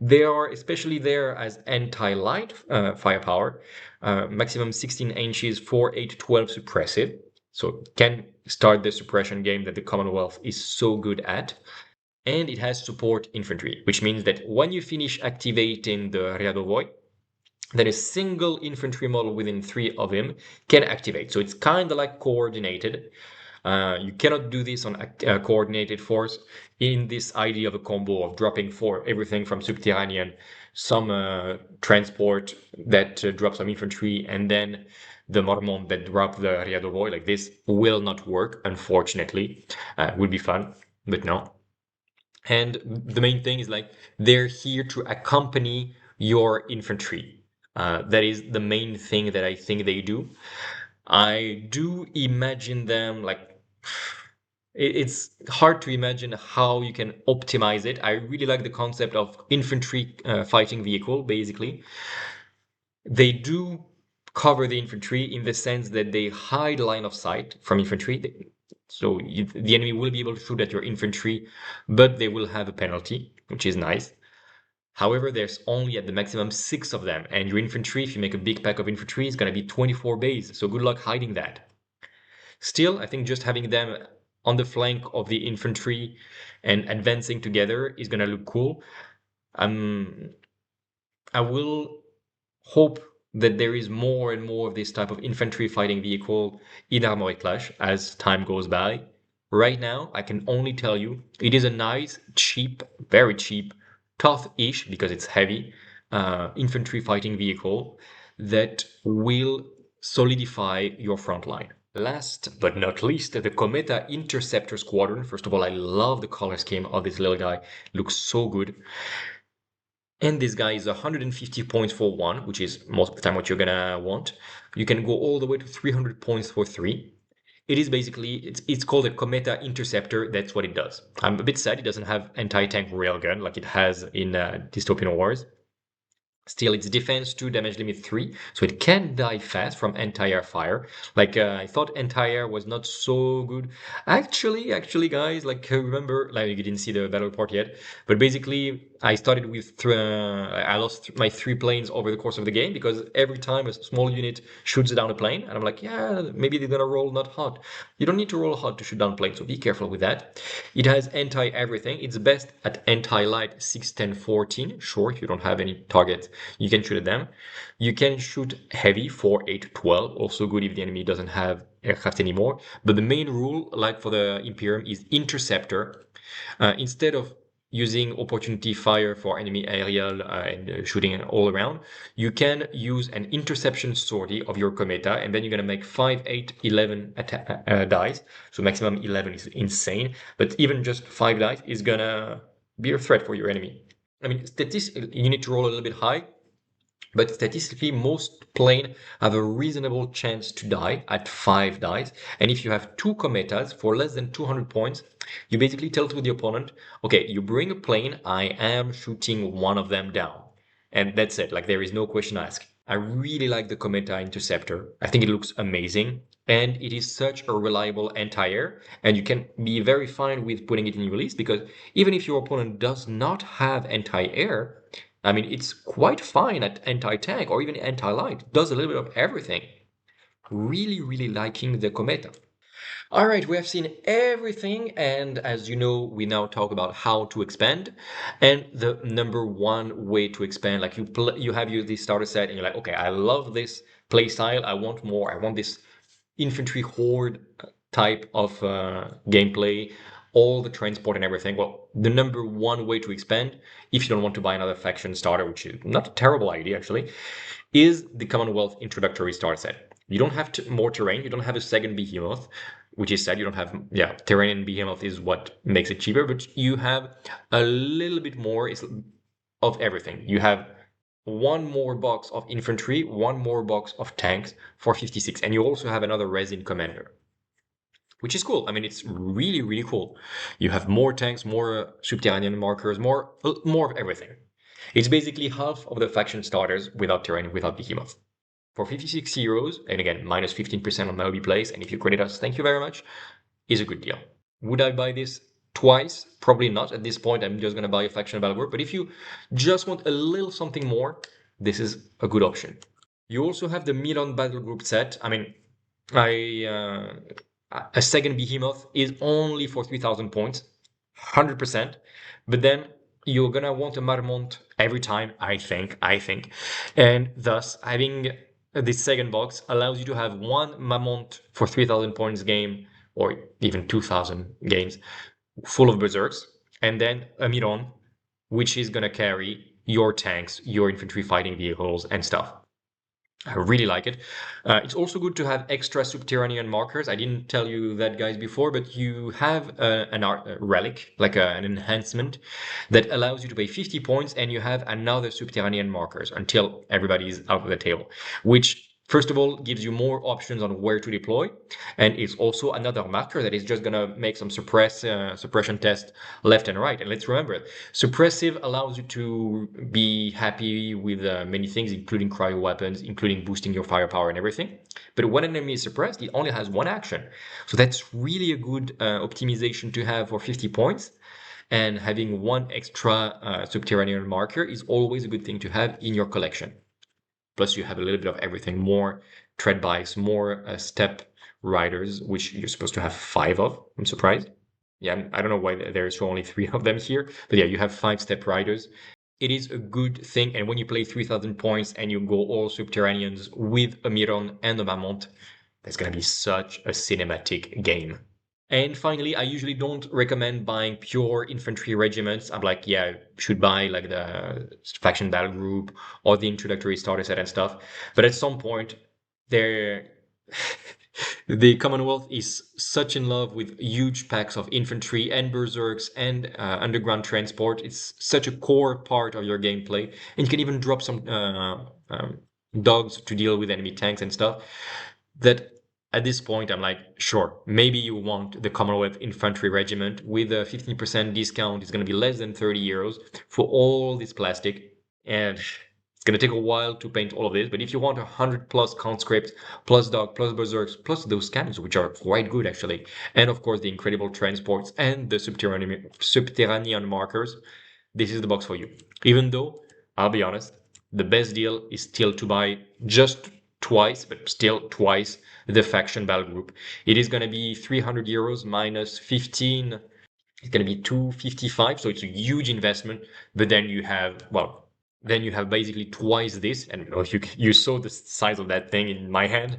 Speaker 2: They are especially there as anti-light firepower, maximum 16 inches, 4, 8, 12 suppressive. So can start the suppression game that the Commonwealth is so good at. And it has support infantry, which means that when you finish activating the Ryadovoy, then a single infantry model within 3 of him can activate. So it's kind of like coordinated. You cannot do this on a coordinated force in this idea of a combo of dropping for everything from Subterranean, some transport that drop some infantry, and then the Mamont that drop the Ryadovoy. Like this will not work, unfortunately. Would be fun, but no. And the main thing is like they're here to accompany your infantry. That is the main thing that I think they do. I do imagine them like it's hard to imagine how you can optimize it. I really like the concept of infantry fighting vehicle, basically. They do cover the infantry in the sense that they hide line of sight from infantry. So the enemy will be able to shoot at your infantry, but they will have a penalty, which is nice. However, there's only at the maximum 6 of them, and your infantry, if you make a big pack of infantry, is going to be 24 bays, so good luck hiding that. Still, I think just having them on the flank of the infantry and advancing together is going to look cool. I will hope that there is more and more of this type of infantry fighting vehicle in Armoured Clash as time goes by. Right now, I can only tell you it is a nice, cheap, very cheap, tough-ish, because it's heavy, infantry fighting vehicle that will solidify your front line. Last but not least, the Kometa Interceptor Squadron. First of all, I love the color scheme of this little guy. Looks so good. And this guy is 150 points for 1, which is most of the time what you're gonna want. You can go all the way to 300 points for 3. It is basically, it's called a Kometa Interceptor. That's what it does. I'm a bit sad it doesn't have anti-tank railgun like it has in Dystopian Wars. Still, its defense 2, damage limit 3, so it can die fast from anti-air fire. Like, I thought anti-air was not so good. Actually, guys, like, remember, like, you didn't see the battle report yet, but basically, I started with, I lost my 3 planes over the course of the game, because every time a small unit shoots down a plane, and I'm like, yeah, maybe they're gonna roll not hot. You don't need to roll hot to shoot down planes, so be careful with that. It has anti-everything. It's best at anti-light 6, 10, 14. Sure, if you don't have any targets, you can shoot at them. You can shoot heavy 4, 8, 12. Also good if the enemy doesn't have aircraft anymore. But the main rule, like for the Imperium, is Interceptor. Instead of using opportunity fire for enemy aerial and shooting all around, you can use an interception sortie of your Kometa, and then you're going to make 5, 8, 11 dice. So maximum 11 is insane, but even just 5 dice is going to be a threat for your enemy. I mean, statistically, you need to roll a little bit high, but statistically, most plane have a reasonable chance to die at 5 dice. And if you have 2 Kometas for less than 200 points, you basically tell to the opponent, okay, you bring a plane, I am shooting one of them down. And that's it, like there is no question asked. I really like the Kometa Interceptor. I think it looks amazing. And it is such a reliable anti-air. And you can be very fine with putting it in your list, because even if your opponent does not have anti-air, I mean, it's quite fine at anti-tank or even anti-light. Does a little bit of everything. Really liking the Kometa. All right, we have seen everything, and as you know, we now talk about how to expand. And the number one way to expand, like you have this starter set, and you're like, okay, I love this playstyle. I want more. I want this infantry horde type of gameplay, all the transport and everything. Well, the number one way to expand, if you don't want to buy another faction starter, which is not a terrible idea actually, is the Commonwealth introductory starter set. You don't have more terrain. You don't have a second behemoth, which is sad. You don't have, yeah, Terrain behemoth is what makes it cheaper, but you have a little bit more of everything. You have one more box of infantry, one more box of tanks for 56, and you also have another resin commander. which is cool. I mean, it's really, really cool. You have more tanks, more subterranean markers, more of everything. It's basically half of the faction starters without terrain, without behemoth. For 56 euros, and again, minus 15% on my hobby plays, and if you credit us, thank you very much, is a good deal. Would I buy this twice? Probably not. At this point, I'm just going to buy a faction battle group. But if you just want a little something more, this is a good option. You also have the Miron battle group set. I mean, a second behemoth is only for 3,000 points, 100%. But then you're gonna want a Mamont every time, I think. And thus, having this second box allows you to have one Mamont for 3,000 points game, or even 2,000 games, full of berserks, and then a Miron, which is gonna carry your tanks, your infantry fighting vehicles, and stuff. I really like it. It's also good to have extra subterranean markers. I didn't tell you that, guys, before, but you have a relic, like an enhancement, that allows you to pay 50 points, and you have another subterranean markers until everybody is out of the table, which first of all gives you more options on where to deploy, and it's also another marker that is just gonna make some suppression test left and right. And let's remember, suppressive allows you to be happy with many things, including cryo weapons, including boosting your firepower and everything. But when an enemy is suppressed, it only has one action, so that's really a good optimization to have for 50 points. And having one extra subterranean marker is always a good thing to have in your collection. Plus, you have a little bit of everything, more tread bikes, more steppe riders, which you're supposed to have 5 of. I'm surprised. Yeah, I don't know why there's only 3 of them here, but yeah, you have 5 steppe riders. It is a good thing, and when you play 3,000 points and you go all subterraneans with a Miron and a Mamont, that's gonna be such a cinematic game. And finally, I usually don't recommend buying pure infantry regiments. I'm like, yeah, should buy like the faction battle group or the introductory starter set and stuff. But at some point, they're the Commonwealth is such in love with huge packs of infantry and berserks and underground transport. It's such a core part of your gameplay, and you can even drop some dogs to deal with enemy tanks and stuff. That at this point, I'm like, sure, maybe you want the Commonwealth Infantry Regiment with a 15% discount. It's going to be less than 30 euros for all this plastic. And it's going to take a while to paint all of this. But if you want 100 plus conscripts, plus dog, plus berserks, plus those cannons, which are quite good actually, and of course the incredible transports and the subterranean markers, this is the box for you. Even though, I'll be honest, the best deal is still to buy just twice, but still twice, the faction battle group. It is going to be 300 euros minus 15. It's going to be 255, so it's a huge investment. But then you have, well, then you have basically twice this, and you saw the size of that thing in my hand.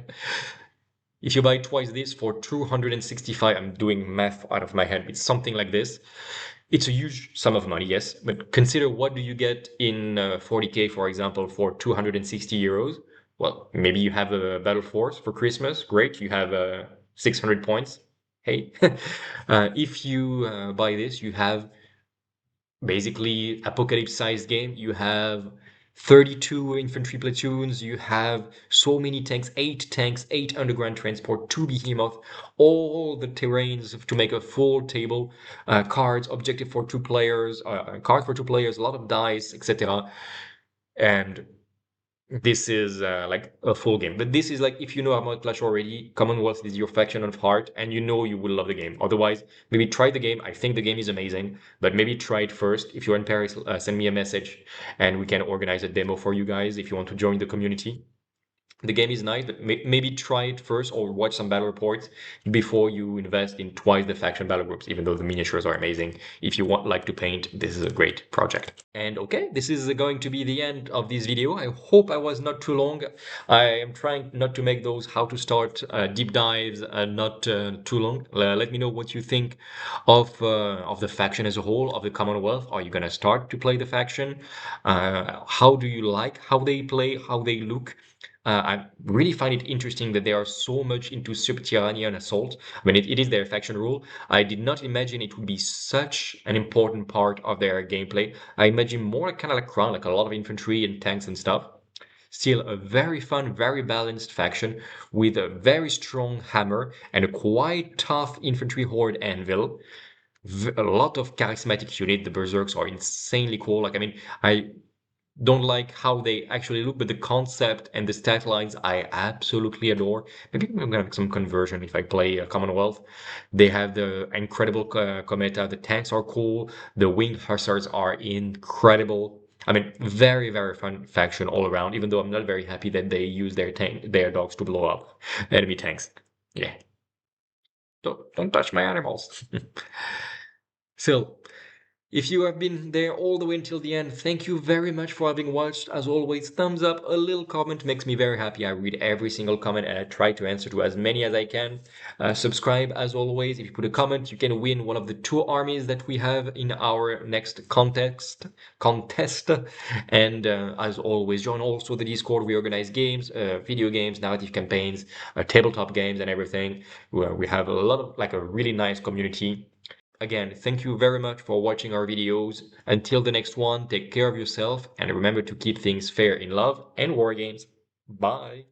Speaker 2: If you buy twice this for 265, I'm doing math out of my head, it's something like this. It's a huge sum of money, yes, but consider what do you get in 40k, for example, for 260 euros. Well, maybe you have a battle force for Christmas. Great, you have 600 points. Hey, if you buy this, you have basically apocalypse-sized game. You have 32 infantry platoons. You have so many tanks, 8 underground transport, 2 behemoth, all the terrains to make a full table, cards, objective for 2 players, cards for 2 players, a lot of dice, etc. And this is like a full game. But this is like, if you know Armoured Clash already, Commonwealth is your faction of heart, and you know you will love the game. Otherwise, maybe try the game. I think the game is amazing, but maybe try it first. If you're in Paris, send me a message and we can organize a demo for you guys if you want to join the community. The game is nice, but maybe try it first or watch some battle reports before you invest in twice the faction battle groups, even though the miniatures are amazing. If you like to paint, this is a great project. And okay, this is going to be the end of this video. I hope I was not too long. I am trying not to make those how to start deep dives not too long. Let me know what you think of the faction as a whole, of the Commonwealth. Are you going to start to play the faction? How do you like how they play, how they look? I really find it interesting that they are so much into subterranean assault. I mean, it is their faction rule. I did not imagine it would be such an important part of their gameplay. I imagine more kind of like Crown, like a lot of infantry and tanks and stuff. Still a very fun, very balanced faction with a very strong hammer and a quite tough infantry horde anvil. A lot of charismatic unit. The Berserks are insanely cool. Like, I mean, I don't like how they actually look, but the concept and the stat lines I absolutely adore. Maybe I'm gonna make some conversion if I play Commonwealth. They have the incredible Kometa. The tanks are cool. The winged hussars are incredible. I mean, very, very fun faction all around, even though I'm not very happy that they use their dogs to blow up enemy tanks. Yeah. Don't touch my animals. So, if you have been there all the way until the end, thank you very much for having watched. As always, thumbs up, a little comment makes me very happy. I read every single comment and I try to answer to as many as I can. Subscribe as always. If you put a comment, you can win one of the 2 armies that we have in our next contest. And as always, join also the Discord. We organize games, video games, narrative campaigns, tabletop games and everything. We have a lot of, like, a really nice community. Again, thank you very much for watching our videos. Until the next one, take care of yourself and remember to keep things fair in love and war games. Bye!